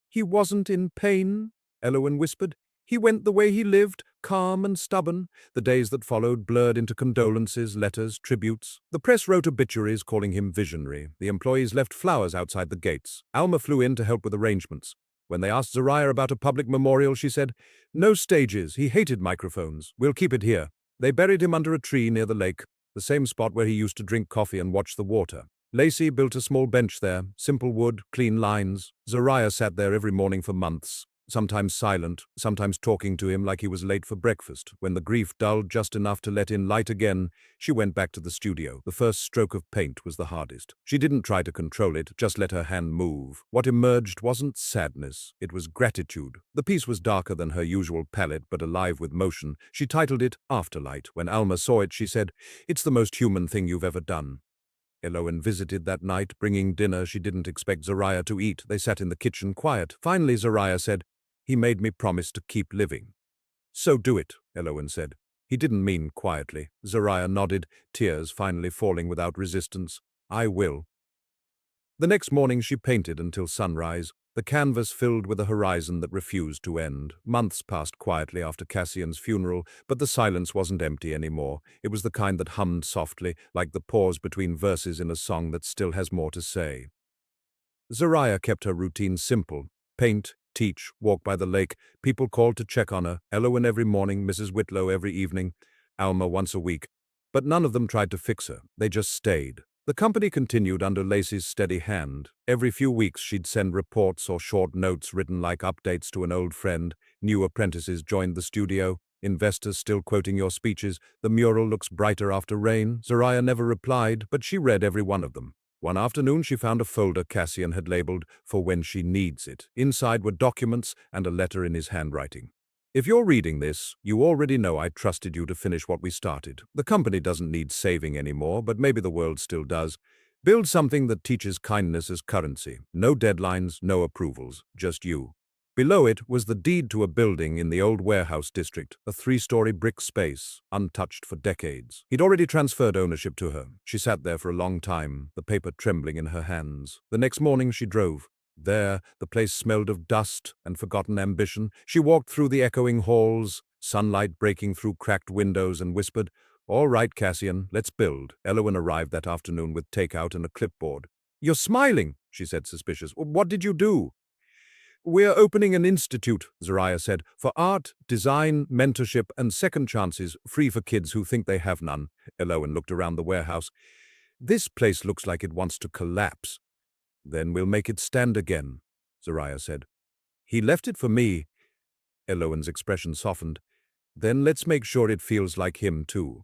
He wasn't in pain, Elowen whispered. He went the way he lived, calm and stubborn. The days that followed blurred into condolences, letters, tributes. The press wrote obituaries calling him visionary. The employees left flowers outside the gates. Alma flew in to help with arrangements. When they asked Zariah about a public memorial, she said, No stages. He hated microphones. We'll keep it here. They buried him under a tree near the lake, the same spot where he used to drink coffee and watch the water. Lacey built a small bench there, simple wood, clean lines. Zariah sat there every morning for months, sometimes silent, sometimes talking to him like he was late for breakfast. When the grief dulled just enough to let in light again, she went back to the studio. The first stroke of paint was the hardest. She didn't try to control it, just let her hand move. What emerged wasn't sadness, it was gratitude. The piece was darker than her usual palette, but alive with motion. She titled it Afterlight. When Alma saw it, she said, It's the most human thing you've ever done. Elowen visited that night, bringing dinner she didn't expect Zariah to eat. They sat in the kitchen quiet. Finally, Zariah said, He made me promise to keep living. So do it, Elowen said. He didn't mean quietly. Zariah nodded, tears finally falling without resistance. I will. The next morning she painted until sunrise. The canvas filled with a horizon that refused to end. Months passed quietly after Cassian's funeral, but the silence wasn't empty anymore. It was the kind that hummed softly, like the pause between verses in a song that still has more to say. Zariah kept her routine simple. Paint, teach, walk by the lake. People called to check on her. Elowen every morning, Mrs. Whitlow every evening, Alma once a week. But none of them tried to fix her. They just stayed. The company continued under Lacey's steady hand. Every few weeks she'd send reports or short notes written like updates to an old friend. New apprentices joined the studio. Investors still quoting your speeches. The mural looks brighter after rain. Zariah never replied, but she read every one of them. One afternoon she found a folder Cassian had labeled for when she needs it. Inside were documents and a letter in his handwriting. If you're reading this, you already know I trusted you to finish what we started. The company doesn't need saving anymore, but maybe the world still does. Build something that teaches kindness as currency. No deadlines, no approvals, just you. Below it was the deed to a building in the old warehouse district, a 3-story brick space, untouched for decades. He'd already transferred ownership to her. She sat there for a long time, the paper trembling in her hands. The next morning she drove. There, the place smelled of dust and forgotten ambition. She walked through the echoing halls, sunlight breaking through cracked windows, and whispered, All right, Cassian, let's build. Elowen arrived that afternoon with takeout and a clipboard. You're smiling, she said, suspicious. What did you do? We're opening an institute, Zariah said, for art, design, mentorship, and second chances, free for kids who think they have none. Elowen looked around the warehouse. This place looks like it wants to collapse. Then we'll make it stand again, Zariah said. He left it for me. Elowen's expression softened. Then let's make sure it feels like him, too.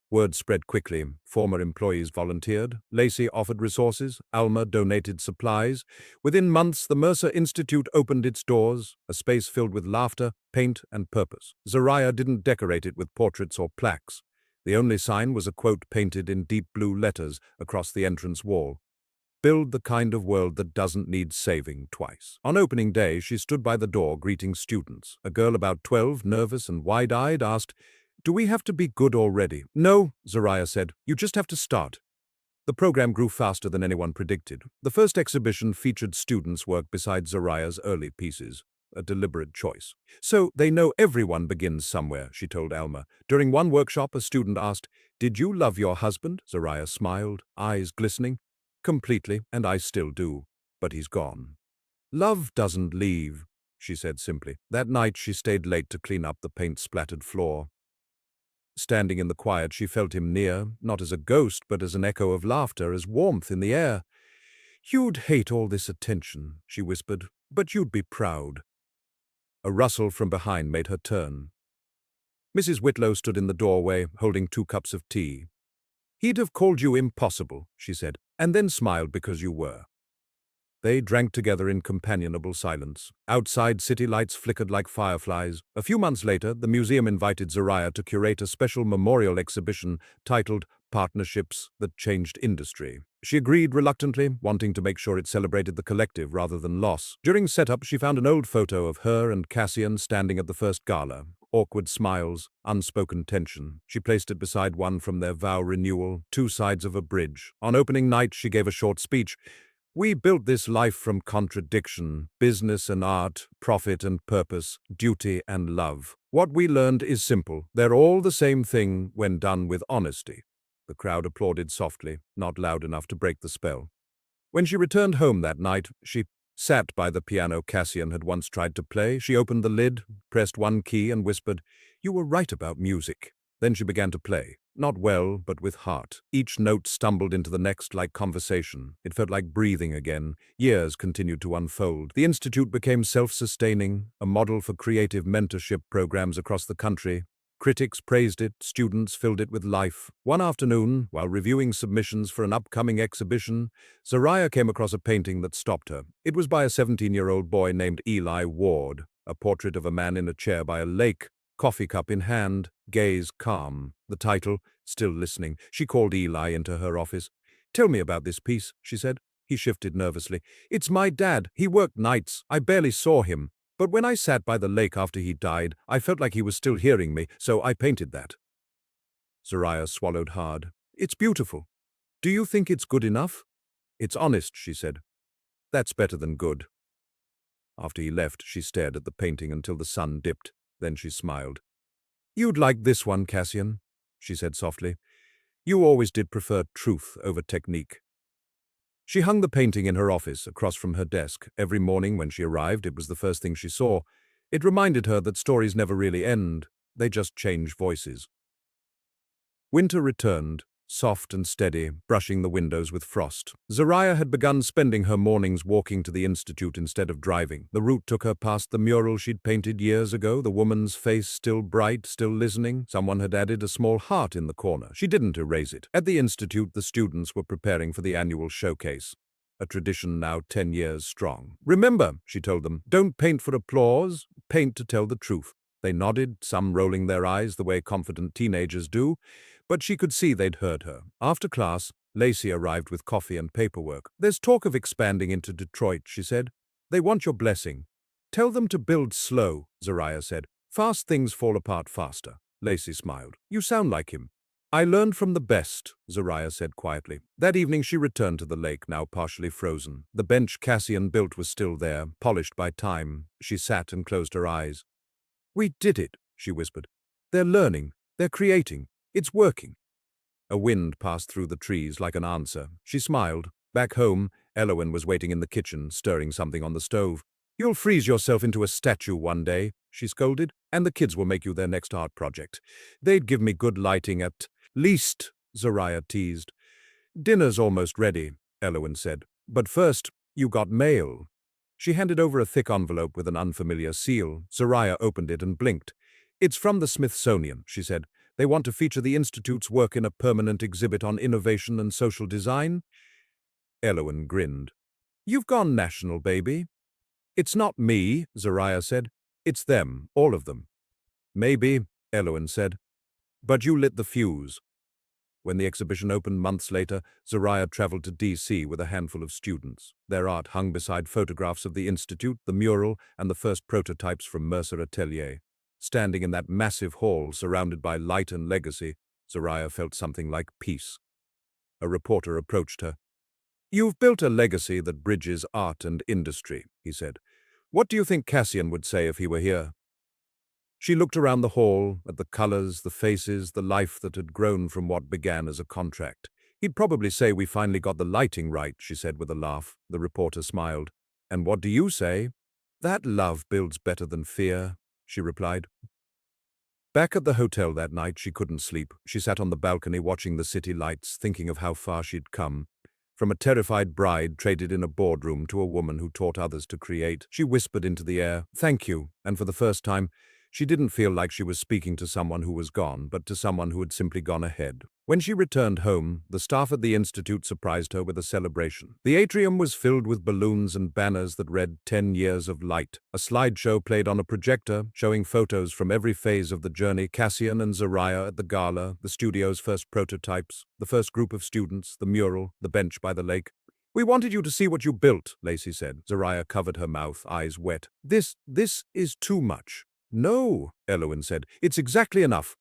Word spread quickly. Former employees volunteered. Lacey offered resources. Alma donated supplies. Within months, the Mercer Institute opened its doors, a space filled with laughter, paint, and purpose. Zariah didn't decorate it with portraits or plaques. The only sign was a quote painted in deep blue letters across the entrance wall. Build the kind of world that doesn't need saving twice. On opening day, she stood by the door greeting students. A girl about 12, nervous and wide-eyed, asked, Do we have to be good already? No, Zariah said. You just have to start. The program grew faster than anyone predicted. The first exhibition featured students' work beside Zariah's early pieces, a deliberate choice. So they know everyone begins somewhere, she told Alma. During one workshop, a student asked, "Did you love your husband?" Zariah smiled, eyes glistening. "Completely, and I still do. But he's gone." "Love doesn't leave," she said simply. That night she stayed late to clean up the paint-splattered floor. Standing in the quiet, she felt him near, not as a ghost, but as an echo of laughter, as warmth in the air. "You'd hate all this attention," she whispered, "but you'd be proud." A rustle from behind made her turn. Mrs. Whitlow stood in the doorway, holding 2 cups of tea. "He'd have called you impossible," she said, "and then smiled because you were." They drank together in companionable silence. Outside, city lights flickered like fireflies. A few months later, the museum invited Zariah to curate a special memorial exhibition titled Partnerships That Changed Industry. She agreed reluctantly, wanting to make sure it celebrated the collective rather than loss. During setup, she found an old photo of her and Cassian standing at the first gala. Awkward smiles, unspoken tension. She placed it beside one from their vow renewal, 2 sides of a bridge. On opening night, she gave a short speech. "We built this life from contradiction, business and art, profit and purpose, duty and love. What we learned is simple. They're all the same thing when done with honesty." The crowd applauded softly, not loud enough to break the spell. When she returned home that night, she sat by the piano Cassian had once tried to play. She opened the lid, pressed one key and whispered, "You were right about music." Then she began to play. Not well, but with heart. Each note stumbled into the next like conversation. It felt like breathing again. Years continued to unfold. The institute became self-sustaining, a model for creative mentorship programs across the country. Critics praised it, students filled it with life. One afternoon, while reviewing submissions for an upcoming exhibition, Zariah came across a painting that stopped her. It was by a 17-year-old boy named Eli Ward, a portrait of a man in a chair by a lake, coffee cup in hand, gaze calm. The title, Still Listening. She called Eli into her office. "Tell me about this piece," she said. He shifted nervously. "It's my dad. He worked nights. I barely saw him. But when I sat by the lake after he died, I felt like he was still hearing me, so I painted that." Zariah swallowed hard. "It's beautiful. Do you think it's good enough?" "It's honest," she said. "That's better than good." After he left, she stared at the painting until the sun dipped. Then she smiled. "You'd like this one, Cassian," she said softly. "You always did prefer truth over technique." She hung the painting in her office, across from her desk. Every morning when she arrived, it was the first thing she saw. It reminded her that stories never really end. They just change voices. Winter returned, soft and steady, brushing the windows with frost. Zariah had begun spending her mornings walking to the institute instead of driving. The route took her past the mural she'd painted years ago, the woman's face still bright, still listening. Someone had added a small heart in the corner. She didn't erase it. At the institute, the students were preparing for the annual showcase, a tradition now 10 years strong. "Remember," she told them, "don't paint for applause, paint to tell the truth." They nodded, some rolling their eyes the way confident teenagers do, but she could see they'd heard her. After class, Lacey arrived with coffee and paperwork. "There's talk of expanding into Detroit," she said. "They want your blessing." "Tell them to build slow," Zariah said. "Fast things fall apart faster." Lacey smiled. "You sound like him." "I learned from the best," Zariah said quietly. That evening she returned to the lake, now partially frozen. The bench Cassian built was still there, polished by time. She sat and closed her eyes. "We did it," she whispered. "They're learning. They're creating. It's working." A wind passed through the trees like an answer. She smiled. Back home, Elowen was waiting in the kitchen, stirring something on the stove. "You'll freeze yourself into a statue one day," she scolded, "and the kids will make you their next art project. They'd give me good lighting at least," Zariah teased. "Dinner's almost ready," Elowen said. "But first, you got mail." She handed over a thick envelope with an unfamiliar seal. Zariah opened it and blinked. "It's from the Smithsonian," she said. "They want to feature the Institute's work in a permanent exhibit on innovation and social design." Elowen grinned. "You've gone national, baby." "It's not me," Zariah said. "It's them, all of them." "Maybe," Elowen said. "But you lit the fuse." When the exhibition opened months later, Zariah traveled to D.C. with a handful of students. Their art hung beside photographs of the Institute, the mural, and the first prototypes from Mercer Atelier. Standing in that massive hall surrounded by light and legacy, Zariah felt something like peace. A reporter approached her. "You've built a legacy that bridges art and industry," he said. "What do you think Cassian would say if he were here?" She looked around the hall, at the colors, the faces, the life that had grown from what began as a contract. "He'd probably say we finally got the lighting right," she said with a laugh. The reporter smiled. "And what do you say?" "That love builds better than fear," she replied. Back at the hotel that night, she couldn't sleep. She sat on the balcony watching the city lights, thinking of how far she'd come. From a terrified bride traded in a boardroom to a woman who taught others to create, she whispered into the air, "Thank you," and for the first time, she didn't feel like she was speaking to someone who was gone, but to someone who had simply gone ahead. When she returned home, the staff at the institute surprised her with a celebration. The atrium was filled with balloons and banners that read 10 years of light. A slideshow played on a projector, showing photos from every phase of the journey: Cassian and Zariah at the gala, the studio's first prototypes, the first group of students, the mural, the bench by the lake. "We wanted you to see what you built," Lacey said. Zariah covered her mouth, eyes wet. This is too much." "No," Elowen said. "It's exactly enough."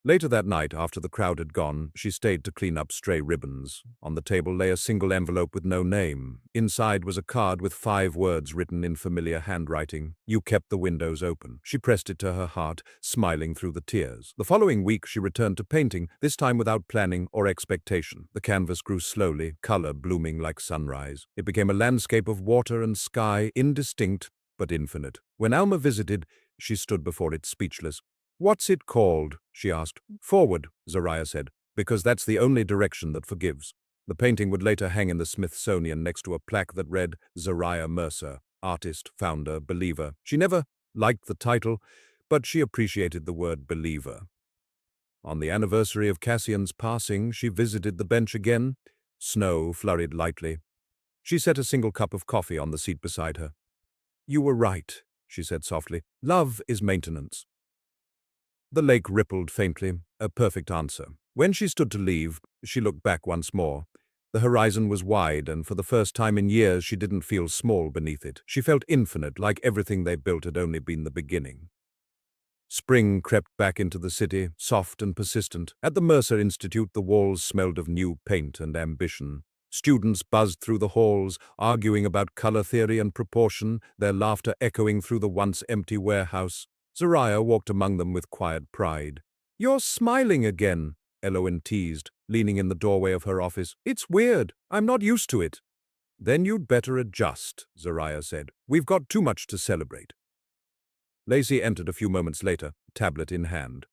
Later that night, after the crowd had gone, she stayed to clean up stray ribbons. On the table lay a single envelope with no name. Inside was a card with 5 words written in familiar handwriting. "You kept the windows open." She pressed it to her heart, smiling through the tears. The following week she returned to painting, this time without planning or expectation. The canvas grew slowly, color blooming like sunrise. It became a landscape of water and sky, indistinct but infinite. When Alma visited, she stood before it speechless. "What's it called?" she asked. "Forward," Zariah said, "because that's the only direction that forgives." The painting would later hang in the Smithsonian next to a plaque that read, "Zariah Mercer, artist, founder, believer." She never liked the title, but she appreciated the word believer. On the anniversary of Cassian's passing, she visited the bench again. Snow flurried lightly. She set a single cup of coffee on the seat beside her. "You were right," she said softly. "Love is maintenance." The lake rippled faintly, a perfect answer. When she stood to leave, she looked back once more. The horizon was wide, and for the first time in years she didn't feel small beneath it. She felt infinite, like everything they built had only been the beginning. Spring crept back into the city, soft and persistent. At the Mercer Institute, the walls smelled of new paint and ambition. Students buzzed through the halls, arguing about color theory and proportion, their laughter echoing through the once empty warehouse. Zariah walked among them with quiet pride. "You're smiling again," Elowen teased, leaning in the doorway of her office. "It's weird. I'm not used to it." "Then you'd better adjust," Zariah said. "We've got too much to celebrate." Lacey entered a few moments later, tablet in hand.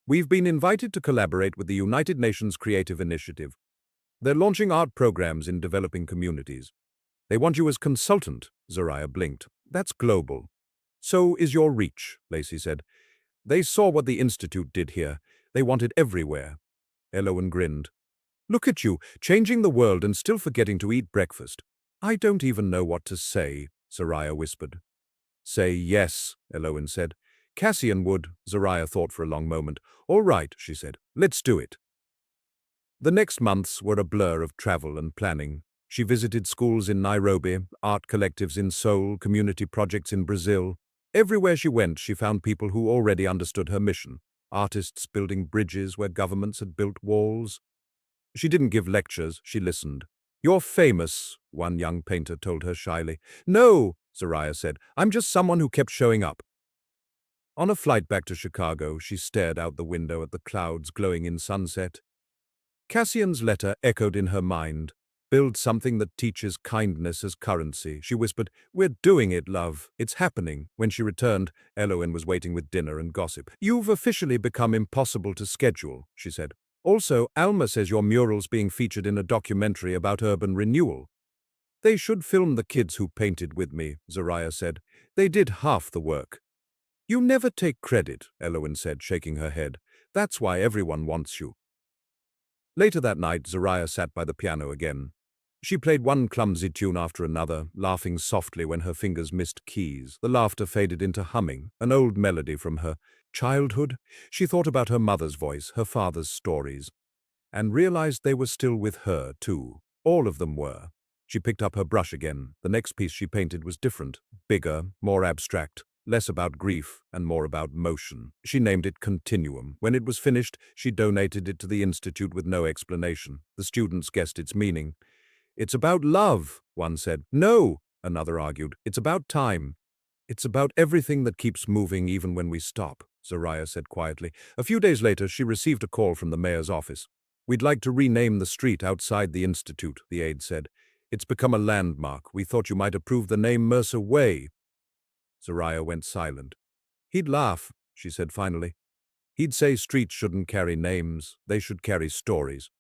"We've been invited to collaborate with the United Nations Creative Initiative. They're launching art programs in developing communities. They want you as consultant," Zariah blinked. "That's global." "So is your reach," Lacey said. "They saw what the Institute did here. They want it everywhere." Elowen grinned. "Look at you, changing the world and still forgetting to eat breakfast." "I don't even know what to say," Zariah whispered. "Say yes," Elowen said. "Cassian would," Zariah thought for a long moment. "All right," she said. "Let's do it." The next months were a blur of travel and planning. She visited schools in Nairobi, art collectives in Seoul, community projects in Brazil. Everywhere she went, she found people who already understood her mission. Artists building bridges where governments had built walls. She didn't give lectures, she listened. "You're famous," one young painter told her shyly. "No," Zariah said. "I'm just someone who kept showing up." On a flight back to Chicago, she stared out the window at the clouds glowing in sunset. Cassian's letter echoed in her mind. "Build something that teaches kindness as currency," she whispered. "We're doing it, love. It's happening." When she returned, Elowen was waiting with dinner and gossip. "You've officially become impossible to schedule," she said. "Also, Alma says your mural's being featured in a documentary about urban renewal." "They should film the kids who painted with me," Zariah said. "They did half the work." "You never take credit," Elowen said, shaking her head. "That's why everyone wants you." Later that night, Zariah sat by the piano again. She played one clumsy tune after another, laughing softly when her fingers missed keys. The laughter faded into humming, an old melody from her childhood. She thought about her mother's voice, her father's stories, and realized they were still with her, too. All of them were. She picked up her brush again. The next piece she painted was different, bigger, more abstract. less about grief and more about motion. She named it Continuum. When it was finished, she donated it to the institute with no explanation. The students guessed its meaning. "It's about love," one said. "No," another argued. "It's about time. It's about everything that keeps moving even when we stop," Zariah said quietly. A few days later, she received a call from the mayor's office. "We'd like to rename the street outside the institute," the aide said. "It's become a landmark. We thought you might approve the name Mercer Way." Zariah went silent. "He'd laugh," she said finally. "He'd say streets shouldn't carry names, they should carry stories."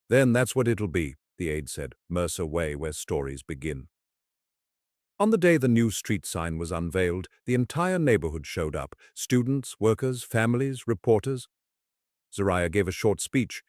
"Then that's what it'll be," the aide said. "Mercer Way, where stories begin." On the day the new street sign was unveiled, the entire neighborhood showed up. Students, workers, families, reporters. Zariah gave a short speech.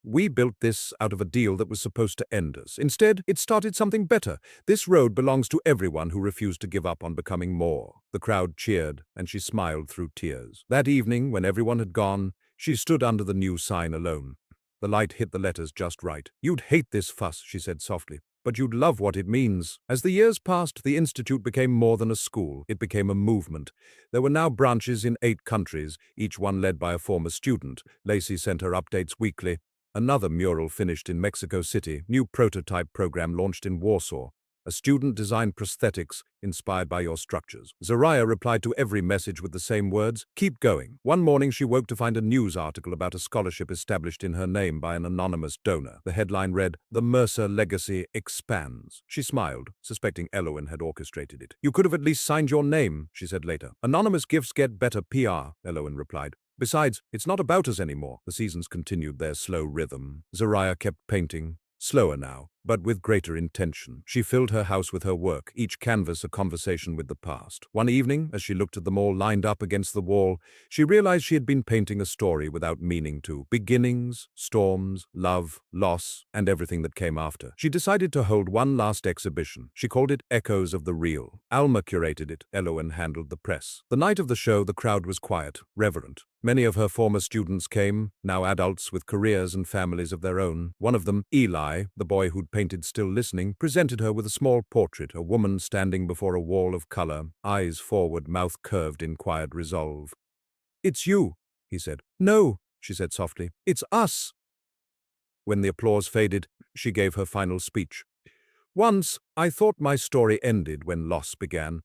"We built this out of a deal that was supposed to end us. Instead, it started something better. This road belongs to everyone who refused to give up on becoming more." The crowd cheered, and she smiled through tears. That evening, when everyone had gone, she stood under the new sign alone. The light hit the letters just right. "You'd hate this fuss," she said softly, "but you'd love what it means." As the years passed, the institute became more than a school. It became a movement. There were now branches in 8 countries, each one led by a former student. Lacey sent her updates weekly. Another mural finished in Mexico City. New prototype program launched in Warsaw. A student-designed prosthetics inspired by your structures. Zariah replied to every message with the same words, "Keep going." One morning she woke to find a news article about a scholarship established in her name by an anonymous donor. The headline read, "The Mercer Legacy Expands." She smiled, suspecting Elowen had orchestrated it. "You could have at least signed your name," she said later. "Anonymous gifts get better PR," Elowen replied. "Besides, it's not about us anymore." The seasons continued their slow rhythm. Zariah kept painting, slower now, but with greater intention. She filled her house with her work, each canvas a conversation with the past. One evening, as she looked at them all lined up against the wall, she realized she had been painting a story without meaning to. Beginnings, storms, love, loss, and everything that came after. She decided to hold one last exhibition. She called it Echoes of the Real. Alma curated it. Elowen handled the press. The night of the show, the crowd was quiet, reverent. Many of her former students came, now adults with careers and families of their own. One of them, Eli, the boy who'd painted Still Listening, presented her with a small portrait, a woman standing before a wall of color, eyes forward, mouth curved in quiet resolve. "It's you," he said. "No," she said softly. "It's us." When the applause faded, she gave her final speech. "Once, I thought my story ended when loss began.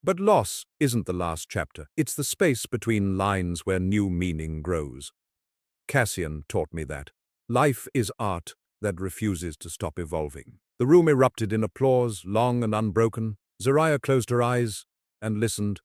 But loss isn't the last chapter. It's the space between lines where new meaning grows. Cassian taught me that. Life is art that refuses to stop evolving." The room erupted in applause, long and unbroken. Zariah closed her eyes and listened,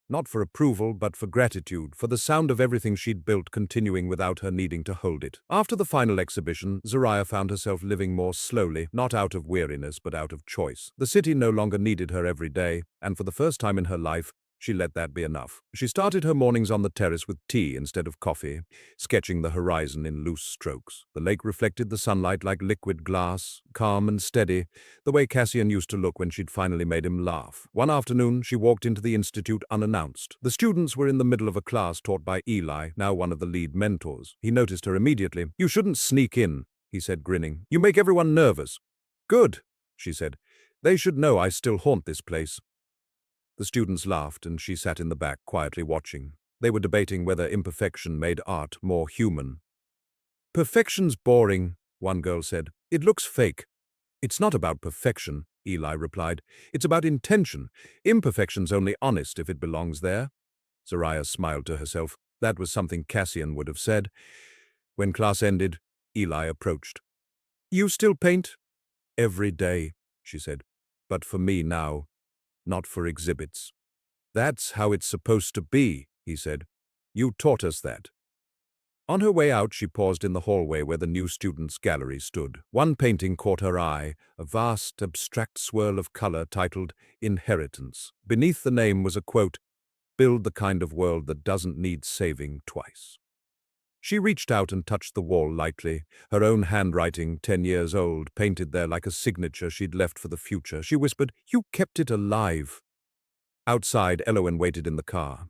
not for approval, but for gratitude, for the sound of everything she'd built continuing without her needing to hold it. After the final exhibition, Zariah found herself living more slowly, not out of weariness, but out of choice. The city no longer needed her every day, and for the first time in her life, she let that be enough. She started her mornings on the terrace with tea instead of coffee, sketching the horizon in loose strokes. The lake reflected the sunlight like liquid glass, calm and steady, the way Cassian used to look when she'd finally made him laugh. One afternoon, she walked into the institute unannounced. The students were in the middle of a class taught by Eli, now one of the lead mentors. He noticed her immediately. "You shouldn't sneak in," he said, grinning. "You make everyone nervous." "Good," she said. "They should know I still haunt this place." The students laughed, and she sat in the back, quietly watching. They were debating whether imperfection made art more human. "Perfection's boring," one girl said. "It looks fake." "It's not about perfection," Eli replied. "It's about intention. Imperfection's only honest if it belongs there." Zariah smiled to herself. That was something Cassian would have said. When class ended, Eli approached. "You still paint?" "Every day," she said. "But for me now. Not for exhibits." "That's how it's supposed to be," he said. "You taught us that." On her way out, she paused in the hallway where the new students' gallery stood. One painting caught her eye, a vast, abstract swirl of color titled Inheritance. Beneath the name was a quote, "Build the kind of world that doesn't need saving twice." She reached out and touched the wall lightly, her own handwriting, 10 years old, painted there like a signature she'd left for the future. She whispered, "You kept it alive." Outside, Elowen waited in the car.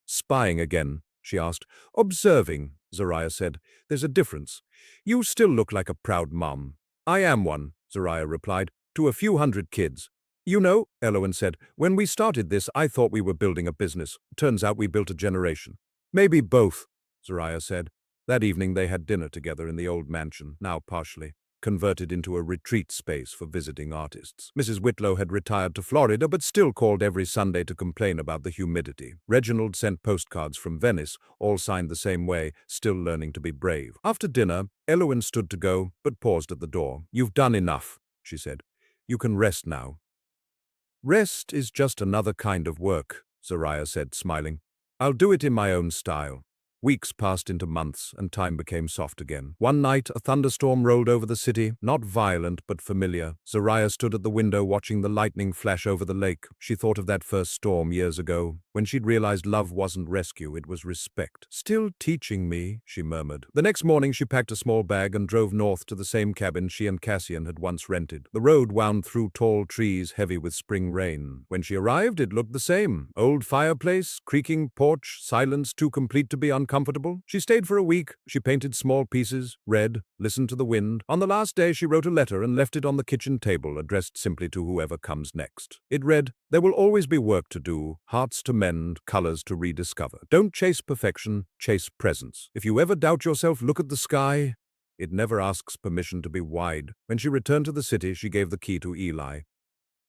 "Spying again?" she asked. "Observing," Zariah said. "There's a difference. You still look like a proud mom." "I am one," Zariah replied, "to a few hundred kids. You know, Elowen said, when we started this, I thought we were building a business. Turns out we built a generation. Maybe both, Zariah said. That evening they had dinner together in the old mansion, now partially converted into a retreat space for visiting artists. Mrs. Whitlow had retired to Florida but still called every Sunday to complain about the humidity. Reginald sent postcards from Venice, all signed the same way, still learning to be brave. After dinner, Elowen stood to go, but paused at the door. You've done enough, she said. You can rest now. Rest is just another kind of work, Zariah said, smiling. I'll do it in my own style. Weeks passed into months, and time became soft again. One night, a thunderstorm rolled over the city, not violent but familiar. Zariah stood at the window watching the lightning flash over the lake. She thought of that first storm years ago, when she'd realized love wasn't rescue, it was respect. Still teaching me, she murmured. The next morning, she packed a small bag and drove north to the same cabin she and Cassian had once rented. The road wound through tall trees heavy with spring rain. When she arrived, it looked the same. Old fireplace, creaking porch, silence too complete to be uncomfortable. She stayed for a week. She painted small pieces, read, listened to the wind. On the last day, she wrote a letter and left it on the kitchen table, addressed simply to whoever comes next. It read, "There will always be work to do, hearts to mend, colors to rediscover. Don't chase perfection, chase presence. If you ever doubt yourself, look at the sky. It never asks permission to be wide." When she returned to the city, she gave the key to Eli.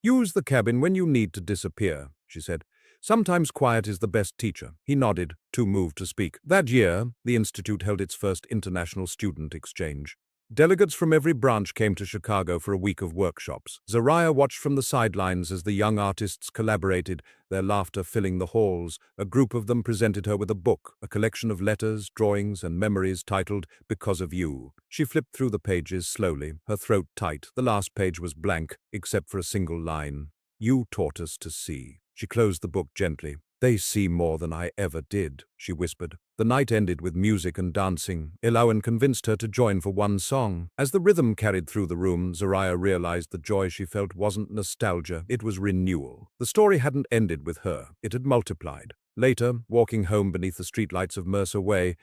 "Use the cabin when you need to disappear," she said. "Sometimes quiet is the best teacher." He nodded, too moved to speak. That year, the Institute held its first international student exchange. Delegates from every branch came to Chicago for a week of workshops. Zariah watched from the sidelines as the young artists collaborated, their laughter filling the halls. A group of them presented her with a book, a collection of letters, drawings, and memories titled Because of You. She flipped through the pages slowly, her throat tight. The last page was blank, except for a single line. "You taught us to see." She closed the book gently. "They see more than I ever did," she whispered. The night ended with music and dancing. Elowen convinced her to join for one song. As the rhythm carried through the room, Zariah realized the joy she felt wasn't nostalgia, it was renewal. The story hadn't ended with her, it had multiplied. Later, walking home beneath the streetlights of Mercer Way,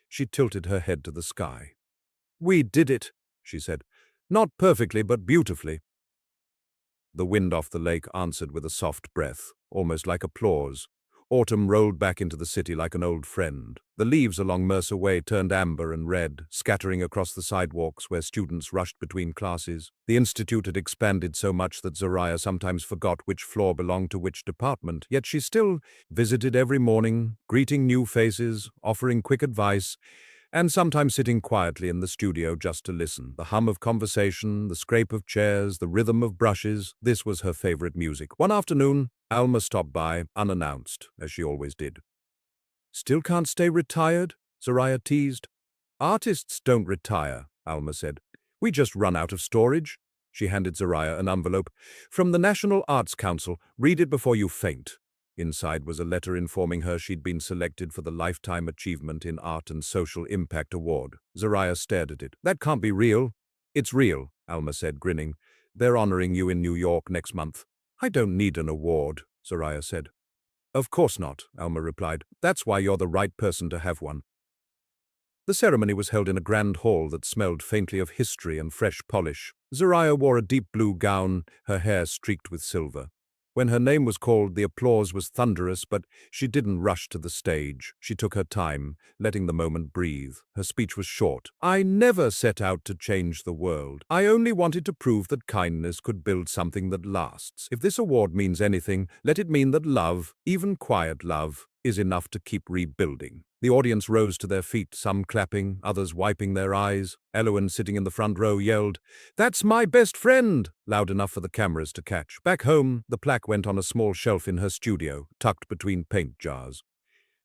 she tilted her head to the sky. "We did it," she said. "Not perfectly, but beautifully." The wind off the lake answered with a soft breath, almost like applause. Autumn rolled back into the city like an old friend. The leaves along Mercer Way turned amber and red, scattering across the sidewalks where students rushed between classes. The institute had expanded so much that Zariah sometimes forgot which floor belonged to which department, yet she still visited every morning, greeting new faces, offering quick advice, and sometimes sitting quietly in the studio just to listen. The hum of conversation, the scrape of chairs, the rhythm of brushes, this was her favorite music. One afternoon, Alma stopped by, unannounced, as she always did. "Still can't stay retired?" Zariah teased. "Artists don't retire," Alma said. "We just run out of storage." She handed Zariah an envelope. "From the National Arts Council. Read it before you faint." Inside was a letter informing her she'd been selected for the Lifetime Achievement in Art and Social Impact Award. Zariah stared at it. "That can't be real." "It's real," Alma said, grinning. "They're honoring you in New York next month." "I don't need an award," Zariah said. "Of course not," Alma replied. "That's why you're the right person to have one." The ceremony was held in a grand hall that smelled faintly of history and fresh polish. Zariah wore a deep blue gown, her hair streaked with silver. When her name was called, the applause was thunderous, but she didn't rush to the stage. She took her time, letting the moment breathe. Her speech was short. "I never set out to change the world. I only wanted to prove that kindness could build something that lasts. If this award means anything, let it mean that love, even quiet love, is enough to keep rebuilding." The audience rose to their feet, some clapping, others wiping their eyes. Elowen, sitting in the front row, yelled, "That's my best friend!" loud enough for the cameras to catch. Back home, the plaque went on a small shelf in her studio, tucked between paint jars.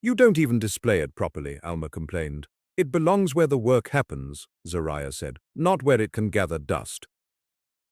"You don't even display it properly," Alma complained. "It belongs where the work happens," Zariah said, "not where it can gather dust."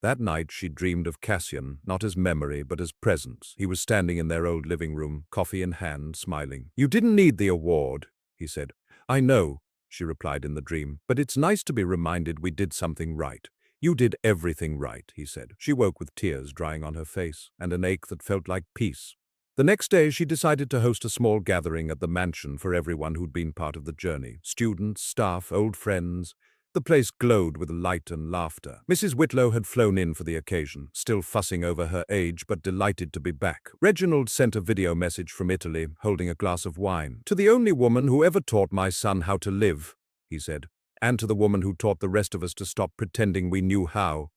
That night she dreamed of Cassian, not as memory, but as presence. He was standing in their old living room, coffee in hand, smiling. "You didn't need the award," he said. "I know," she replied in the dream, "but it's nice to be reminded we did something right." "You did everything right," he said. She woke with tears drying on her face, and an ache that felt like peace. The next day she decided to host a small gathering at the mansion for everyone who'd been part of the journey. Students, staff, old friends. The place glowed with light and laughter. Mrs. Whitlow had flown in for the occasion, still fussing over her age but delighted to be back. Reginald sent a video message from Italy, holding a glass of wine. "To the only woman who ever taught my son how to live," he said, "and to the woman who taught the rest of us to stop pretending we knew how."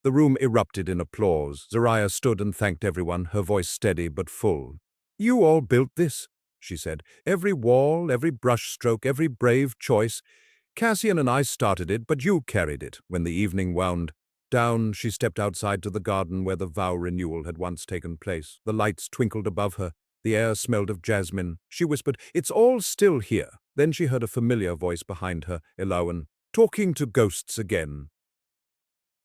The room erupted in applause. Zariah stood and thanked everyone, her voice steady but full. "You all built this," she said. "Every wall, every brushstroke, every brave choice. Cassian and I started it, but you carried it." When the evening wound down, she stepped outside to the garden where the vow renewal had once taken place. The lights twinkled above her. The air smelled of jasmine. She whispered, "It's all still here." Then she heard a familiar voice behind her, Elowen, "Talking to ghosts again."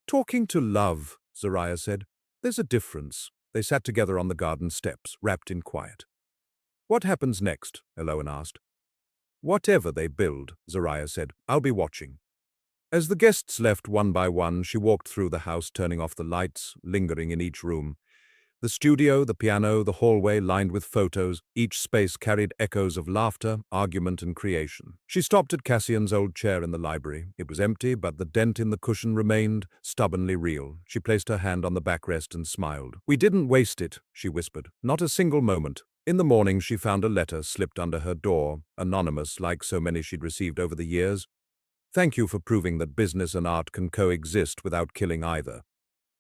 "Talking to love," Zariah said. "There's a difference." They sat together on the garden steps, wrapped in quiet. "What happens next?" Elowen asked. "Whatever they build," Zariah said. "I'll be watching." As the guests left one by one, she walked through the house, turning off the lights, lingering in each room. The studio, the piano, the hallway lined with photos, each space carried echoes of laughter, argument, and creation. She stopped at Cassian's old chair in the library. It was empty, but the dent in the cushion remained stubbornly real. She placed her hand on the backrest and smiled. "We didn't waste it," she whispered. "Not a single moment." In the morning, she found a letter slipped under her door, anonymous like so many she'd received over the years. "Thank you for proving that business and art can coexist without killing either.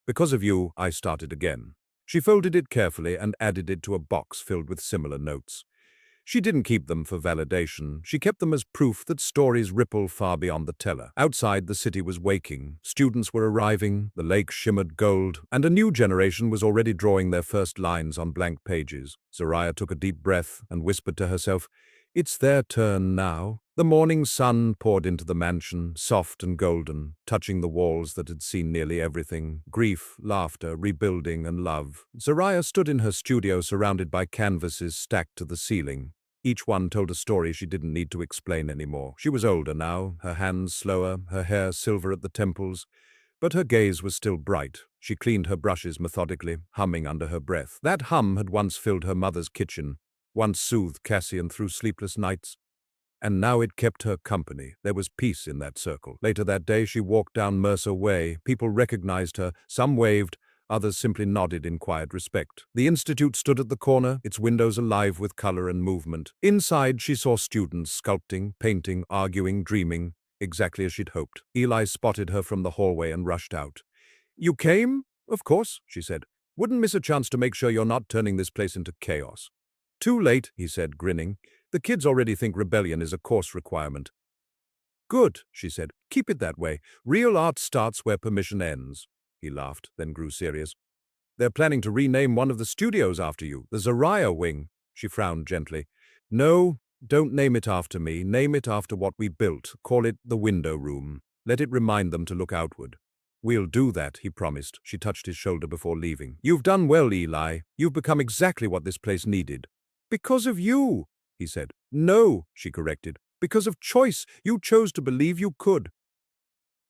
Because of you, I started again." She folded it carefully and added it to a box filled with similar notes. She didn't keep them for validation. She kept them as proof that stories ripple far beyond the teller. Outside, the city was waking. Students were arriving, the lake shimmered gold, and a new generation was already drawing their first lines on blank pages. Zariah took a deep breath and whispered to herself, "It's their turn now." The morning sun poured into the mansion, soft and golden, touching the walls that had seen nearly everything: grief, laughter, rebuilding, and love. Zariah stood in her studio surrounded by canvases stacked to the ceiling. Each one told a story she didn't need to explain anymore. She was older now, her hands slower, her hair silver at the temples, but her gaze was still bright. She cleaned her brushes methodically, humming under her breath. That hum had once filled her mother's kitchen, once soothed Cassian through sleepless nights, and now it kept her company. There was peace in that circle. Later that day, she walked down Mercer Way. People recognized her. Some waved, others simply nodded in quiet respect. The institute stood at the corner, its windows alive with color and movement. Inside, she saw students sculpting, painting, arguing, dreaming, exactly as she'd hoped. Eli spotted her from the hallway and rushed out. "You came?" "Of course," she said. "Wouldn't miss a chance to make sure you're not turning this place into chaos." "Too late," he said, grinning. "The kids already think rebellion is a course requirement." "Good," she said. "Keep it that way. Real art starts where permission ends." He laughed, then grew serious. "They're planning to rename one of the studios after you, the Zariah Wing." She frowned gently. "No, don't name it after me. Name it after what we built. Call it the Window Room. Let it remind them to look outward." "We'll do that," he promised. She touched his shoulder before leaving. "You've done well, Eli. You've become exactly what this place needed." "Because of you," he said. "No," she corrected. "Because of choice. You chose to believe you could."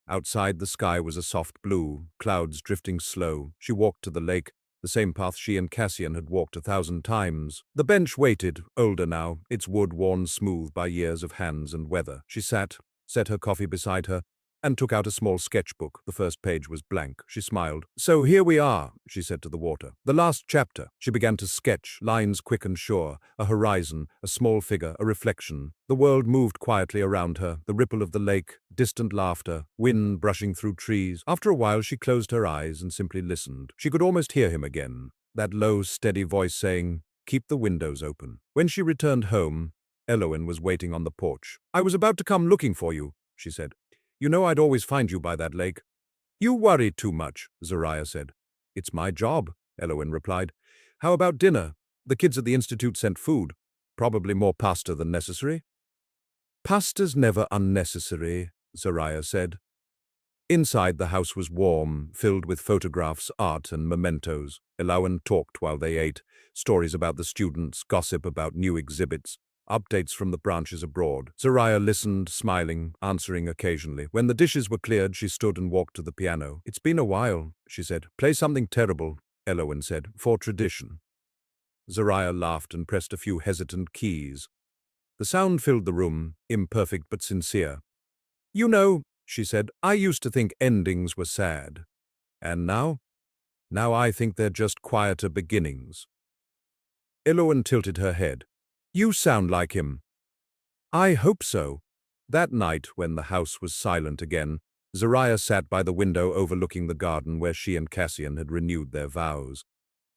Outside, the sky was a soft blue, clouds drifting slow. She walked to the lake, the same path she and Cassian had walked 1,000 times. The bench waited, older now, its wood worn smooth by years of hands and weather. She sat, set her coffee beside her, and took out a small sketchbook. The first page was blank. She smiled. "So here we are," she said to the water. "The last chapter." She began to sketch, lines quick and sure, a horizon, a small figure, a reflection. The world moved quietly around her, the ripple of the lake, distant laughter, wind brushing through trees. After a while, she closed her eyes and simply listened. She could almost hear him again, that low, steady voice saying, "Keep the windows open." When she returned home, Elowen was waiting on the porch. "I was about to come looking for you," she said. "You know I'd always find you by that lake." "You worry too much," Zariah said. "It's my job," Elowen replied. "How about dinner? The kids at the institute sent food. Probably more pasta than necessary." "Pasta's never unnecessary," Zariah said. Inside, the house was warm, filled with photographs, art, and mementos. Elowen talked while they ate, stories about the students, gossip about new exhibits, updates from the branches abroad. Zariah listened, smiling, answering occasionally. When the dishes were cleared, she stood and walked to the piano. "It's been a while," she said. "Play something terrible," Elowen said, "for tradition." Zariah laughed and pressed a few hesitant keys. The sound filled the room, imperfect but sincere. You know, she said, I used to think endings were sad. And now? Now I think they're just quieter beginnings. Elowen tilted her head. You sound like him. I hope so. That night, when the house was silent again, Zariah sat by the window overlooking the garden where she and Cassian had renewed their vows.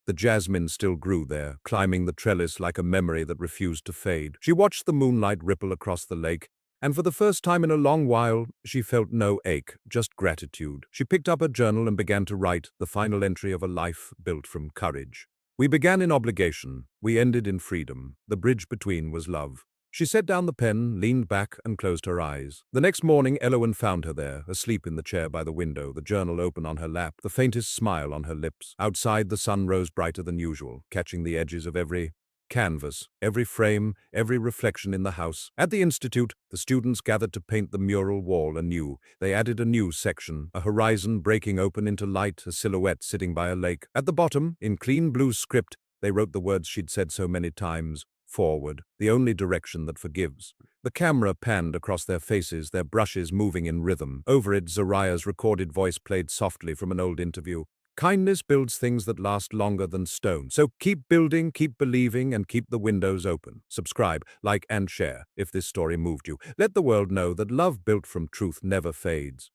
The jasmine still grew there, climbing the trellis like a memory that refused to fade. She watched the moonlight ripple across the lake, and for the first time in a long while, she felt no ache, just gratitude. She picked up a journal and began to write the final entry of a life built from courage. We began in obligation, we ended in freedom. The bridge between was love. She set down the pen, leaned back, and closed her eyes. The next morning, Elowen found her there, asleep in the chair by the window, the journal open on her lap, the faintest smile on her lips. Outside, the sun rose brighter than usual, catching the edges of every canvas, every frame, every reflection in the house. At the institute, the students gathered to paint the mural wall anew. They added a new section, a horizon breaking open into light, a silhouette sitting by a lake. At the bottom, in clean blue script, they wrote the words she'd said so many times. Forward, the only direction that forgives. The camera panned across their faces, their brushes moving in rhythm. Over it, Zariah's recorded voice played softly from an old interview. Kindness builds things that last longer than stone. So keep building, keep believing, and keep the windows open. Subscribe, like, and share if this story moved you. Let the world know that love built from truth never fades.